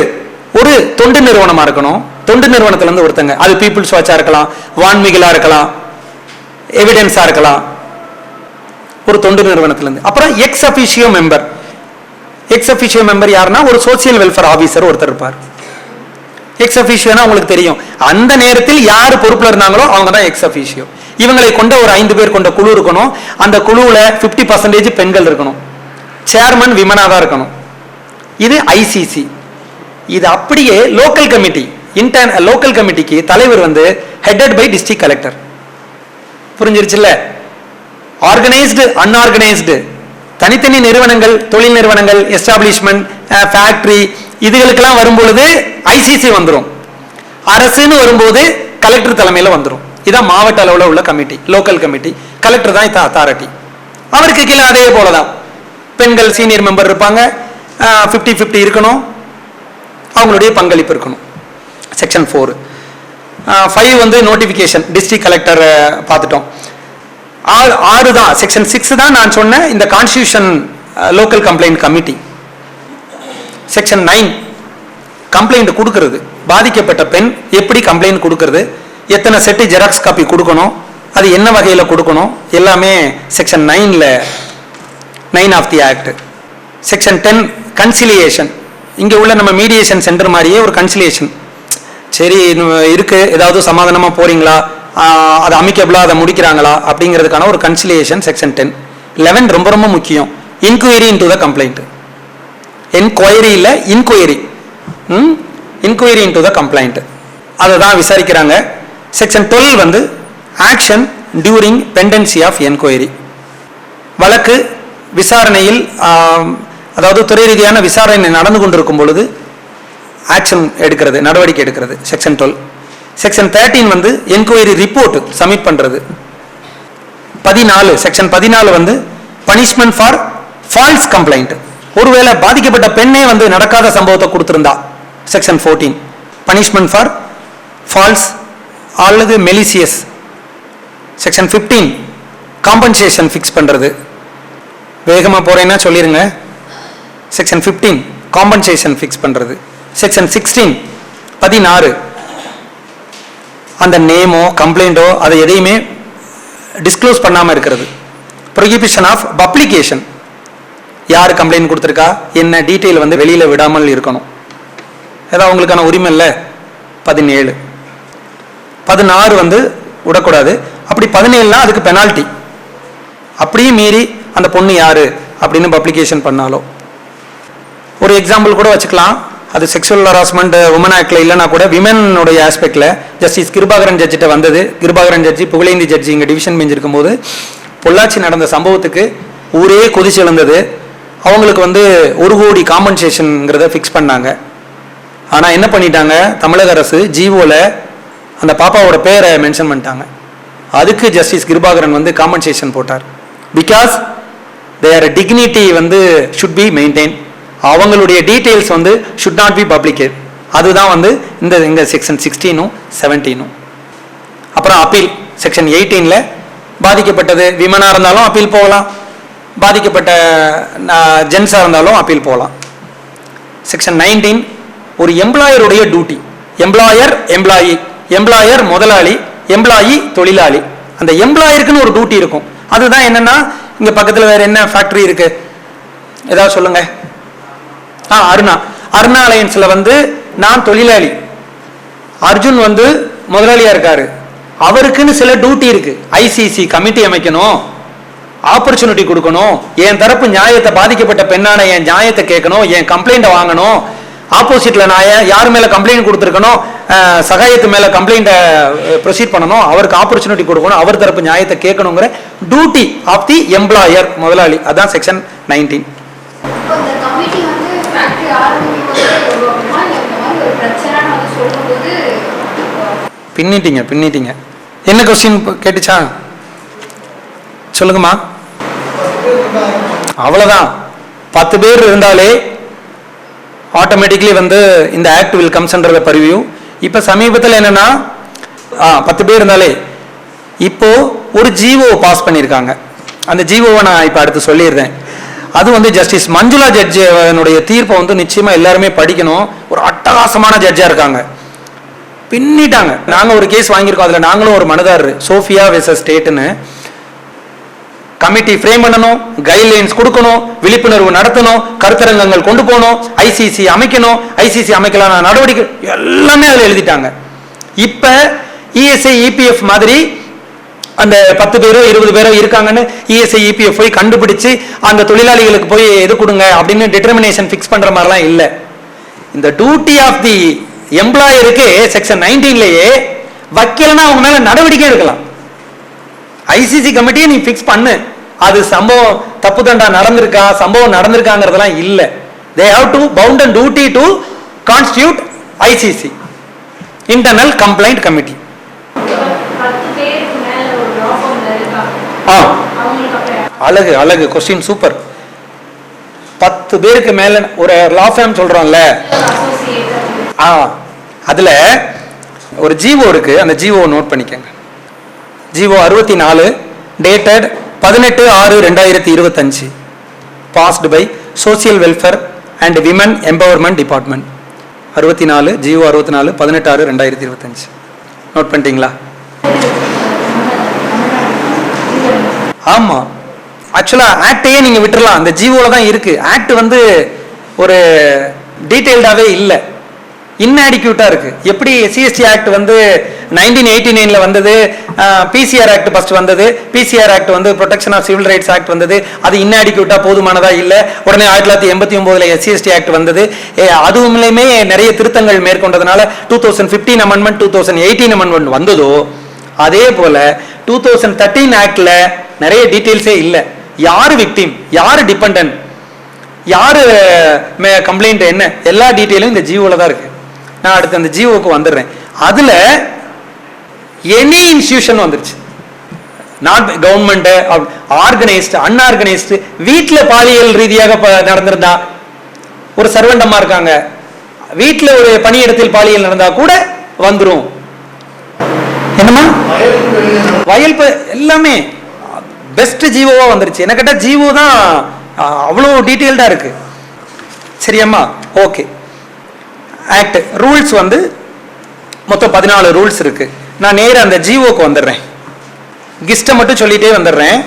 ஒரு தொண்டு நிறுவனமா இருக்கணும். தொண்டு நிறுவனத்துல இருந்து ஒருத்தங்க, அது பீப்புள்ஸ் வாட்சா இருக்கலாம், வான்மிகளா இருக்கலாம், எவிடன்ஸா இருக்கலாம், ஒரு தொண்டு நிறுவனத்துல இருந்து. அப்புறம் X officio member. X officio member யாருன்னா, ஒரு சோசியல் வெல்ஃபேர் ஆபீசர் ஒருத்தர் இருப்பார். எக்ஸ் அபிஷியோனா உங்களுக்கு தெரியும், அந்த நேரத்தில் யார் பொறுப்புல இருந்தாங்களோ அவங்க தான் எக்ஸ் அபிஷியோ. இவங்களை கொண்ட ஒரு 5 பேர் கொண்ட குழு இருக்கணும். அந்த குழுவுல 50% பெண்கள் இருக்கணும். சேர்மன் விமனா தான் இருக்கணும். இது ஐசிசி. இது அப்படியே லோக்கல் கமிட்டி, லோக்கல் கமிட்டிக்கு தலைவர் வந்து ஹெட்டட் பை டிஸ்ட்ரிக்ட் கலெக்டர். புரிஞ்சிருச்சுல்ல? ஆர்கனைஸ்டு, அன்ஆர்கனைஸ்டு, தனித்தனி நிறுவனங்கள், தொழில் நிறுவனங்கள், எஸ்டாப்ளிஷ்மெண்ட், ஃபேக்டரி, இதுகளுக்கெல்லாம் வரும்பொழுது ஐசிசி வந்துடும். அரசுன்னு வரும்போது கலெக்டர் தலைமையில் வந்துடும். இதான் மாவட்ட அளவில் உள்ள கமிட்டி, லோக்கல் கமிட்டி. கலெக்டர் தான் இதான் அத்தாரிட்டி. அவருக்கு கீழே அதே போலதான் பெண்கள் சீனியர் மெம்பர் இருப்பாங்க. 50-50 இருக்கணும், அவங்களுடைய பங்களிப்பு இருக்கணும். செக்ஷன் 4. 5 வந்து நோட்டிபிகேஷன், டிஸ்ட்ரிக்ட் கலெக்டர் பார்த்துட்டோம். 6 தான், செக்ஷன் 6 தான் நான் சொன்ன இந்த constitution local complaint committee. Section 9 complaint கொடுக்கிறது. பாதிக்கப்பட்ட பெண் எப்படி கம்ப்ளைண்ட் கொடுக்கிறது, எத்தனை செட்டு ஜெராக்ஸ் காப்பி கொடுக்கணும், அது என்ன வகையில் கொடுக்கணும், எல்லாமே section 9 of the act. Section 10 conciliation. இங்கே உள்ள நம்ம மீடியேஷன் சென்டர் மாதிரியே ஒரு கன்சிலியேஷன். சரி இருக்கு, ஏதாவது சமாதானமா போறீங்களா, அது அமிக்கபிளா அதை முடிக்கிறாங்களா அப்படிங்கிறதுக்கான ஒரு கன்சிலியேஷன் செக்ஷன் 10. 11 ரொம்ப ரொம்ப முக்கியம், inquiry into the complaint. Enquiry இல்லை, inquiry. Inquiry into the complaint, அதை தான் விசாரிக்கிறாங்க. செக்ஷன் 12 வந்து action during pendency of enquiry. வழக்கு விசாரணையில் அதாவது துறை ரீதியான விசாரணை நடந்து கொண்டிருக்கும் பொழுது ஆக்ஷன் எடுக்கிறது, நடவடிக்கை எடுக்கிறது. செக்ஷன் 12. செக்ஷன் 13 வந்து என்கொயரி ரிப்போர்ட் சப்மிட் பண்றது. 14 செக்ஷன் 14 வந்து பனிஷ்மெண்ட் ஃபார் ஃபால்ஸ் கம்ப்ளைண்ட். ஒருவேளை பாதிக்கப்பட்ட பெண்ணே வந்து நடக்காத சம்பவத்தை கொடுத்திருந்தா செக்ஷன் 14 பனிஷ்மெண்ட் ஃபார் ஃபால்ஸ் அல்லது மெலிசியஸ். செக்ஷன் 15 காம்பன்சேஷன் ஃபிக்ஸ் பண்றது. வேகமா போறேன்னா சொல்லிருங்க. செக்ஷன் 15 காம்பன்சேஷன் ஃபிக்ஸ் பண்றது. செக்ஷன் 16 அந்த நேமோ கம்ப்ளைண்டோ அதை எதையுமே டிஸ்க்ளோஸ் பண்ணாம இருக்கிறது. ப்ரொஹிபிஷன் ஆஃப் பப்ளிகேஷன், யார் கம்ப்ளைண்ட் கொடுத்துருக்கா என்ன டீட்டெயில் வந்து வெளியில விடாமல் இருக்கணும், ஏதாவது அவங்களுக்கான உரிமை இல்லை. 17 16 வந்து விடக்கூடாது. அப்படி 17னா அதுக்கு பெனால்ட்டி. அப்படியும் மீறி அந்த பொண்ணு யாரு அப்படின்னு பப்ளிகேஷன் பண்ணாலோ. ஒரு எக்ஸாம்பிள் கூட வச்சுக்கலாம். அது செக்ஷுவல் ஹராஸ்மெண்ட் உமன் ஆக்ட்ல இல்லைனா கூட விமனுடைய ஆஸ்பெக்ட்ல ஜஸ்டிஸ் கிருபாகரன் ஜட்ஜிட்ட வந்தது. கிருபாகரன் ஜட்ஜி புகழேந்தி ஜட்ஜி இங்கே டிவிஷன் பெஞ்ச் இருக்கும்போது பொள்ளாச்சி நடந்த சம்பவத்துக்கு ஊரே கொதிச்சு எழுந்தது. அவங்களுக்கு வந்து 1 கோடி காம்பன்சேஷன்ங்கிறத ஃபிக்ஸ் பண்ணாங்க. ஆனால் என்ன பண்ணிட்டாங்க, தமிழக அரசு ஜிஓல அந்த பாப்பாவோட பேரை மென்ஷன் பண்ணிட்டாங்க. அதுக்கு ஜஸ்டிஸ் கிருபாகரன் வந்து காம்பன்சேஷன் போட்டார். பிகாஸ் தேர் டிக்னிட்டி வந்து ஷுட் பி மெயின்டைன், அவங்களுடைய டீட்டெயில்ஸ் வந்து ஷுட் நாட் பி பப்ளிகேட். அதுதான் வந்து இந்த செக்ஷன் 16 17. அப்புறம் அப்பீல் செக்ஷன் 18ல பாதிக்கப்பட்டது விமனா இருந்தாலும் அப்பீல் போகலாம், பாதிக்கப்பட்ட ஜென்ஸா இருந்தாலும் அப்பீல் போகலாம். செக்ஷன் 19 ஒரு எம்ப்ளாயருடைய டியூட்டி. எம்ப்ளாயர் எம்ப்ளாயி, எம்ப்ளாயர் முதலாளி, எம்ப்ளாயி தொழிலாளி. அந்த எம்ப்ளாயருக்குன்னு ஒரு டியூட்டி இருக்கும். அதுதான் என்னன்னா, இங்க பக்கத்துல வேற என்ன ஃபேக்டரி இருக்கு ஏதாவது சொல்லுங்க. அருணா அலையன்ஸ்ல வந்து நான் தொழிலாளி, அர்ஜுன் வந்து முதலாளியா இருக்காரு. அவருக்குன்னு சில டியூட்டி இருக்கு. ஐசிசி கமிட்டி அமைக்கணும், ஆப்பர்ச்சுனிட்டி கொடுக்கணும், என் தரப்பு நியாயத்தை பாதிக்கப்பட்ட பெண்ணான என் நியாயத்தை கேட்கணும், என் கம்ப்ளைண்ட்டை வாங்கணும், ஆப்போசிட்ல நான் யார் மேல கம்ப்ளைண்ட் கொடுத்துருக்கணும் சகாயத்து மேல கம்ப்ளைண்ட்டை ப்ரொசீட் பண்ணணும், அவருக்கு ஆப்பர்ச்சுனிட்டி கொடுக்கணும், அவர் தரப்பு நியாயத்தை கேட்கணுங்கிற டியூட்டி ஆஃப் தி எம்ப்ளாயர் முதலாளி. அதான் செக்ஷன் 19. பின்னிட்டீங்க. என்ன கொஸ்டின் கேட்டுச்சா சொல்லுங்கம்மா. அவ்வளவுதான். 10 பேர் இருந்தாலே ஆட்டோமேட்டிக்லி வந்து இந்த act will comes under the purview. இப்ப சமீபத்தில் என்னன்னா 10 பேர் இருந்தாலே இப்போ ஒரு ஜிஓ பாஸ் பண்ணியிருக்காங்க. அந்த ஜிஓவை நான் இப்ப அடுத்து சொல்லிடுறேன். அது வந்து ஜஸ்டிஸ் மஞ்சுளா ஜட்ஜினுடைய தீர்ப்பை வந்து நிச்சயமா எல்லாருமே படிக்கணும். ஒரு அட்டகாசமான ஜட்ஜா இருக்காங்க, பின்னிட்டாங்க. நாங்க ஒரு கேஸ் வாங்கியிருக்கோம், அதுல நாங்களும் ஒரு மனுதாரர், சோஃபியா வெர்சஸ் ஸ்டேட்னு. கமிட்டி ஃப்ரேம் பண்ணணும், கைட்லைன்ஸ் கொடுக்கணும், விழிப்புணர்வு நடத்தணும், கருத்தரங்கங்கள் கொண்டு போகணும், ஐசிசி அமைக்கணும், ஐசிசி அமைக்கலான நடவடிக்கை எல்லாமே அதுல எழுதிட்டாங்க. இப்ப இஎஸ்ஐ இபிஎஃப் மாதிரி அந்த 10 பேரோ 20 பேரோ இருக்காங்கன்னு இஎஸ்ஐ இபிஎஃப் போய் கண்டுபிடிச்சு அந்த தொழிலாளிகளுக்கு போய் எது கொடுங்க அப்படின்னு டிட்டர்மினேஷன் ஃபிக்ஸ் பண்ற மாதிரிலாம் இல்லை. இந்த டியூட்டி ஆஃப் தி எம்ப்ளாயருக்கு செக்ஷன் 19லயே வைக்கலன்னா அவங்க மேல நடவடிக்கை எடுக்கலாம். ஐசிசி கமிட்டியை நீ ஃபிக்ஸ் பண்ணு, அது சம்பவம் தப்பு தண்டா நடந்திருக்கா சம்பவம் நடந்திருக்காங்கிறதெல்லாம் இல்ல. they have to bound and duty to constitute ICC internal complaint committee. அழகு கொஸ்டின் சூப்பர். 10 பேருக்கு மேல ஒரு லா ஃபார்ம் சொல்றோம்ல, அதுல ஒரு ஜிஓ இருக்கு. அந்த ஜிஓ நோட் பண்ணிக்கங்க. GO 64 dated 18/6/2025 passed by social welfare and women empowerment department. 64 GO 64 18/6/2025 note பண்ணிட்டீங்களா? ஆமா, ஆக்சுவலா ஆக்டையே நீங்க விட்டுறலாம், அந்த ஜிஓல தான் இருக்கு. ஆக்ட் வந்து ஒரு டீடைல்டாவே இல்லை, இன்ஆடிக்யூட்டா இருக்கு. எப்படி சிஎஸ்டி ஆக்ட் வந்து 1989ல வந்தது, பிசிஆர் ஆக்ட் ஃபர்ஸ்ட் வந்தது, பிசிஆர் ஆக்ட் வந்து protection of civil rights act வந்தது, அது இன்ஆடிக்யூட்டா போதுமானதா இல்லை. உடனே 1989ல எஸ்சிஎஸ்டி ஆக்ட் வந்தது, அதுவுமே நிறைய திருத்தங்கள் மேற்கொண்டதுனால 2015 அமெண்ட்மெண்ட் 2018 அமெண்ட்மெண்ட் வந்ததோ, அதே போல 2013 ஆக்ட்ல நிறைய டீடைல்ஸே இல்லை. யாரு விக்டிம், யாரு டிபெண்டன்ட், யாரு கம்ப்ளைண்ட் என்ன எல்லா டீட்டெயிலும் இந்த ஜிஓல தான் இருக்கு. நான் அடுத்து அந்த ஜிஓக்கு வந்துடுறேன். அதுல எனி இன்ஸ்டிடியூஷன் வந்துருச்சு, நாட் கவர்மெண்ட், ஆர்கனைஸ்டு, அன்ஆர்கனைஸ்டு, வீட்டில் பாலியல் ரீதியாக நடந்திருந்தா, ஒரு சர்வெண்ட் அம்மா இருக்காங்க, வீட்டில் ஒரு பணியிடத்தில் பாலியல் நடந்தா கூட வந்துரும். என்னமா வயல் எல்லாமே பெஸ்ட் ஜிஓவா வந்துருச்சு. என்ன கேட்டா ஜிஓ தான் அவ்வளோ டீட்டெயில்டா இருக்கு. சரியாம்மா? ஓகே. ஆக்ட் ரூல்ஸ் வந்து மொத்தம் 14 ரூல்ஸ் இருக்கு. நான் நேர அந்த ஜிஓக்கு வந்துடுறேன். கிஸ்ட்டை மட்டும் சொல்லிட்டே வந்துடுறேன்.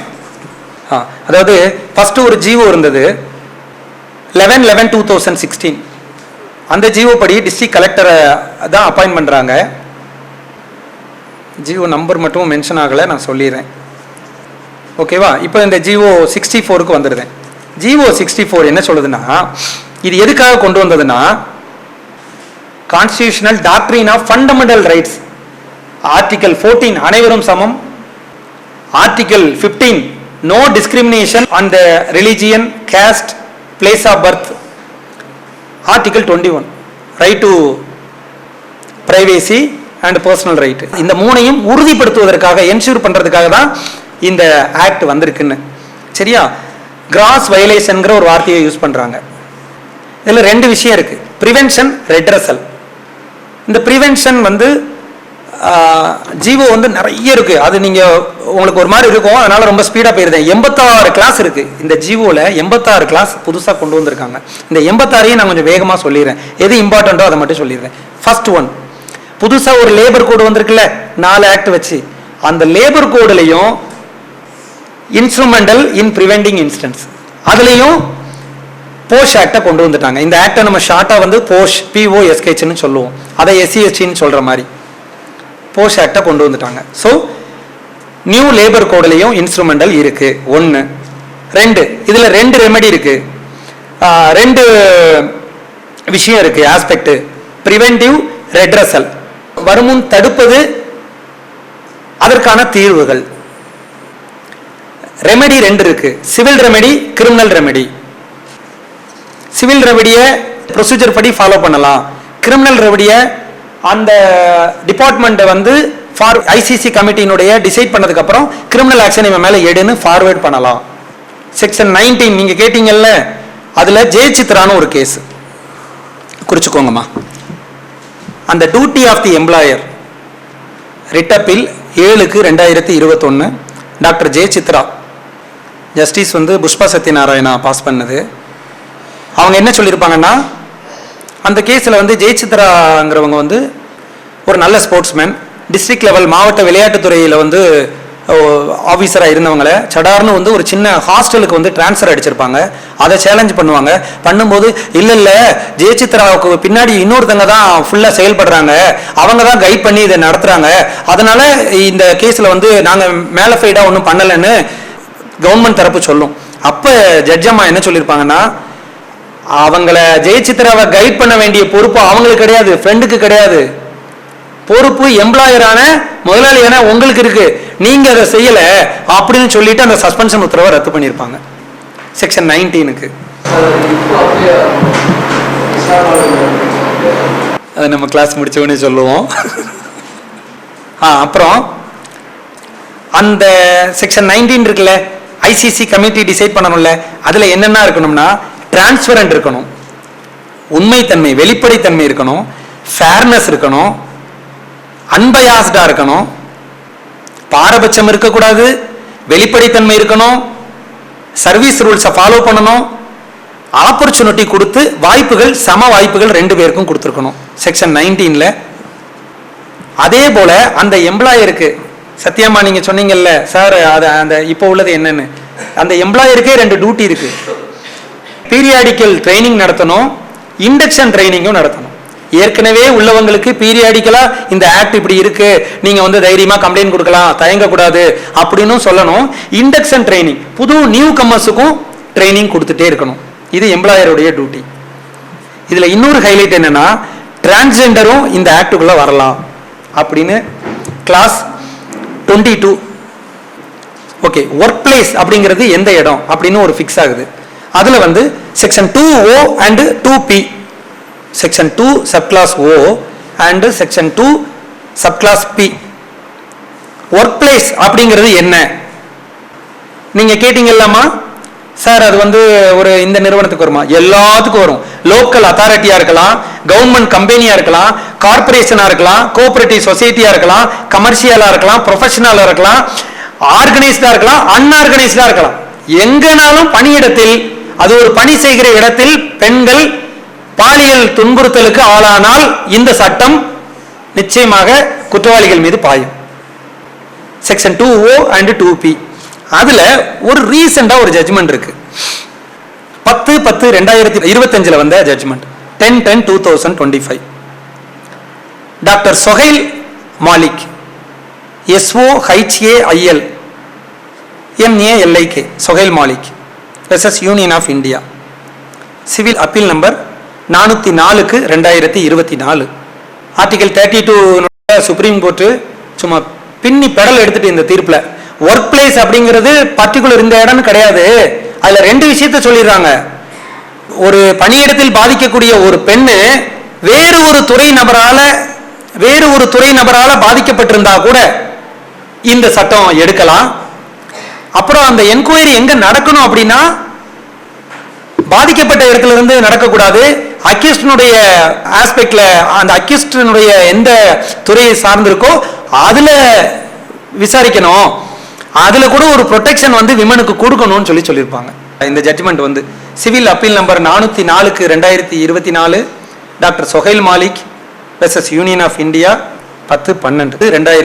அதாவது ஃபர்ஸ்ட் ஒரு ஜிஓ இருந்தது 11/11/2016. அந்த ஜிஓ படி டிஸ்ட்ரிக்ட் கலெக்டரை தான் அப்பாயின்ட் பண்றாங்க. ஜிஓ நம்பர் மட்டும் மென்ஷன் ஆகலை, நான் சொல்லிடுறேன். ஓகேவா? இப்போ இந்த ஜிஓ 64க்கு வந்துடுறேன். ஜிஓ 64 என்ன சொல்லுதுன்னா, இது எதுக்காக கொண்டு வந்ததுன்னா, constitutional doctrine of fundamental rights, article 14 அனைவரும் சமம், article 15 no discrimination on the religion, caste, place of birth, article 21 right to privacy and personal right. இந்த மூணையும் உறுதிப்படுத்துவதற்காக, என்ஷூர் பண்றதுக்காக தான் இந்த ஆக்ட் வந்திருக்குன்னு. சரியா? கிராஸ் வயலேஷன்ங்கிற ஒரு வார்த்தையை யூஸ் பண்றாங்க. இதுல 2 விஷயம் இருக்கு, பிரிவென்ஷன், ரெட்ரஸல். இந்த பிரிவென்ஷன் வந்து ஜிஓ வந்து நிறைய இருக்கு. அது நீங்க உங்களுக்கு ஒரு மாதிரி இருக்கும், அதனால ரொம்ப ஸ்பீடா போயிருந்தேன். 86 கிளாஸ் இருக்கு இந்த ஜிஓல. 86 கிளாஸ் புதுசா கொண்டு வந்திருக்காங்க. இந்த 86ஐயும் நான் கொஞ்சம் வேகமா சொல்லிடுறேன், எது இம்பார்ட்டன்ட்டோ அதை மட்டும் சொல்லிடுறேன். ஃபர்ஸ்ட் ஒன், புதுசா ஒரு லேபர் கோடு வந்திருக்குல்ல, 4 ஆக்ட் வச்சு, அந்த லேபர் கோடுலையும் இன்ஸ்ட்ருமெண்டல் இன் பிரிவெண்டிங் இன்ஸ்டன்ஸ், அதுலயும் போஷ் ஆக்டை கொண்டு வந்துட்டாங்க. இந்த ஆக்டை நம்ம ஷார்ட்டா வந்து போஷ், POSHன்னு சொல்லுவோம், அதை SCSTன்னு சொல்ற மாதிரி போஷ் ஆக்டை கொண்டு வந்துட்டாங்க. ஸோ நியூ லேபர் கோடுலையும் இன்ஸ்ட்ருமெண்டல் இருக்கு. 1. 2, இதுல 2 ரெமெடி இருக்கு, 2 விஷயம் இருக்கு ஆஸ்பெக்ட். பிரிவென்டிவ், ரெட்ரஸல், வருமுன் தடுப்பது, அதற்கான தீர்வுகள். ரெமெடி 2 இருக்கு, civil remedy, criminal remedy. Civil ரெமெடியை ப்ரொசீஜர் படி ஃபாலோ பண்ணலாம். கிரிமினல் ரெமெடியை அந்த டிபார்ட்மெண்ட் வந்து ICC கமிட்டியினுடைய டிசைட் பண்ணதுக்கு அப்புறம் கிரிமினல் ஆக்ஷன் இவன் மேல எடுன்னு ஃபார்வர்ட் பண்ணலாம். செக்ஷன் 19 நீங்க கேட்டீங்கல்ல, அதுல ஜெயசித்ரான்னு ஒரு கேஸ் குறிச்சுக்கோங்கம்மா. அந்த duty of the employer writ appeal 7/2021 doctor Jayachitra, justice வந்து புஷ்பா சத்யநாராயணா பாஸ் பண்ணது. அவங்க என்ன சொல்லியிருப்பாங்கன்னா, அந்த கேஸில் வந்து ஜெயசித்ராங்கிறவங்க வந்து ஒரு நல்ல ஸ்போர்ட்ஸ்மேன், டிஸ்ட்ரிக்ட் லெவல் மாவட்ட விளையாட்டுத்துறையில் வந்து ஆஃபீஸராக இருந்தவங்களை சடார்னு வந்து ஒரு சின்ன ஹாஸ்டலுக்கு வந்து டிரான்ஸ்ஃபர் அடிச்சிருப்பாங்க. அதை சேலஞ்ச் பண்ணுவாங்க. பண்ணும்போது இல்லை ஜெயசித்ராவுக்கு பின்னாடி இன்னொருத்தங்க தான் ஃபுல்லாக செயல்படுறாங்க, அவங்க தான் கைட் பண்ணி இதை நடத்துகிறாங்க, அதனால இந்த கேஸில் வந்து நாங்கள் மேலஃபைடாக ஒன்றும் பண்ணலைன்னு கவர்மெண்ட் தரப்பு சொல்லும். அப்போ ஜட்ஜம்மா என்ன சொல்லியிருப்பாங்கன்னா, அவங்கள ஜெயசித்ராவை கைட் பண்ண வேண்டிய பொறுப்பு அவங்களுக்கு கிடையாது, ஃப்ரெண்டுக்கு கிடையாது, பொறுப்பு எம்ப்ளாயரான முதலாளியான உங்களுக்கு இருக்கு, நீங்க அதை செய்யல அப்படின்னு சொல்லிட்டு அந்த சஸ்பென்ஷன் உத்தரவை ரத்து பண்ணியிருப்பாங்க செக்ஷன் 19க்கு. அதை நம்ம கிளாஸ் முடிச்ச உடனே சொல்லுவோம். அப்புறம் அந்த செக்ஷன் 19 இருக்குல்ல, ICC கமிட்டி டிசைட் பண்ணணும்ல, அதுல என்னென்ன இருக்கணும்னா, டிரான்ஸ்பரண்ட் இருக்கணும், உண்மைத்தன்மை வெளிப்படைத்தன்மை இருக்கணும், ஃபேர்னஸ் இருக்கணும், அன்பயாஸ்டா இருக்கணும், பாரபட்சம் இருக்கக்கூடாது, வெளிப்படைத்தன்மை இருக்கணும், சர்வீஸ் ரூல்ஸை ஃபாலோ பண்ணணும், ஆப்பர்ச்சுனிட்டி கொடுத்து வாய்ப்புகள், சம வாய்ப்புகள் 2 பேருக்கும் கொடுத்துருக்கணும் செக்ஷன் 19ல. அதே போல அந்த எம்ப்ளாயருக்கு, சத்யாமா நீங்க சொன்னீங்கல்ல சார், அந்த இப்போ உள்ளது என்னன்னு, அந்த எம்ப்ளாயருக்கே 2 டியூட்டி இருக்கு. பீரியாடிக்கல் ட்ரைனிங் நடத்தணும், இண்டக்ஷன் ட்ரைனிங்கும் நடத்தணும். ஏற்கனவே உள்ளவங்களுக்கு பீரியாடிக்கலா இந்த ஆக்ட் இப்படி இருக்கு, நீங்க வந்து தைரியமா கம்ப்ளைண்ட் கொடுக்கலாம், தயங்கக்கூடாது அப்படின்னு சொல்லணும். இண்டக்ஷன் ட்ரைனிங் புது நியூ கம்மர்ஸுக்கும் ட்ரைனிங் கொடுத்துட்டே இருக்கணும். இது எம்ப்ளாயருடைய டியூட்டி. இதுல இன்னொரு ஹைலைட் என்னன்னா, டிரான்ஸ்ஜெண்டரும் இந்த ஆக்டுக்குள்ள வரலாம் அப்படின்னு கிளாஸ் 22. ஓகே, ஒர்க் பிளேஸ் அப்படிங்கிறது எந்த இடம் அப்படின்னு ஒரு ஃபிக்ஸ் ஆகுது. அதுல வந்து section 2O and 2P, section 2 subclass O and section 2 subclass P. Work place அப்படிங்கிறது என்ன நீங்க கேட்டீங்கல்லாமா சார்? அது வந்து ஒரு இந்த நிறுவனத்துக்கு வருமா? எல்லாத்துக்கும் வரும். லோக்கல் அத்தாரிட்டியா இருக்கலாம், கவர்மெண்ட் கம்பெனியா இருக்கலாம், கார்பரேஷனா இருக்கலாம், கோஆபரேட்டிவ் சொசைட்டியா இருக்கலாம், கமர்ஷியலா இருக்கலாம், ப்ரொஃபஷனலா இருக்கலாம், ஆர்கனைஸ்டா இருக்கலாம், அன்ஆர்கனைஸ்டா இருக்கலாம். எங்கனாலும் பணியிடத்தில், அது ஒரு பணி செய்கிற இடத்தில் பெண்கள் பாலியல் துன்புறுத்தலுக்கு ஆளானால் இந்த சட்டம் நிச்சயமாக குற்றவாளிகள் மீது பாயும். Section 2O and 2P. அதுல ஒரு ரீசெண்டா ஒரு ஜட்ஜ்மெண்ட் இருக்கு. 10/10/2025 வந்த judgment, 10/10/2025. Doctor Sohail Malik, SOHAIL MALIK, Sohail Malik versus Union of India. Civil appeal number 404/2024. Article 32 Supreme Court சும்மா பின்னி பெடல் எடுத்துட்டு இந்த தீர்ப்புல ஒர்க் பிளேஸ் அப்படிங்கிறது பர்டிகுலர் இந்த இடம்னு கிடையாது. அதுல ரெண்டு விஷயத்த சொல்லிடுறாங்க. ஒரு பணியிடத்தில் பாதிக்கக்கூடிய ஒரு பெண்ணு வேறு ஒரு துறை நபரால பாதிக்கப்பட்டிருந்தா கூட இந்த சட்டம் எடுக்கலாம். அப்புறம் அந்த என்கொயரி எங்க நடக்கணும் அப்படின்னா பாதிக்கப்பட்ட இடத்துல இருந்து நடக்கக்கூடாது. அக்யூஸ்டனுடைய ஆஸ்பெக்ட்ல, அந்த அக்யூஸ்டனுடைய எந்த துறையை சார்ந்திருக்கோ அதுல விசாரிக்கணும். அதுல கூட ஒரு ப்ரொடெக்ஷன் வந்து விமனுக்கு கொடுக்கணும்னு சொல்லியிருப்பாங்க. இந்த ஜட்ஜ்மெண்ட் வந்து civil appeal number 404/2024, doctor Sohail Malik versus Union of India, 10/12/2024.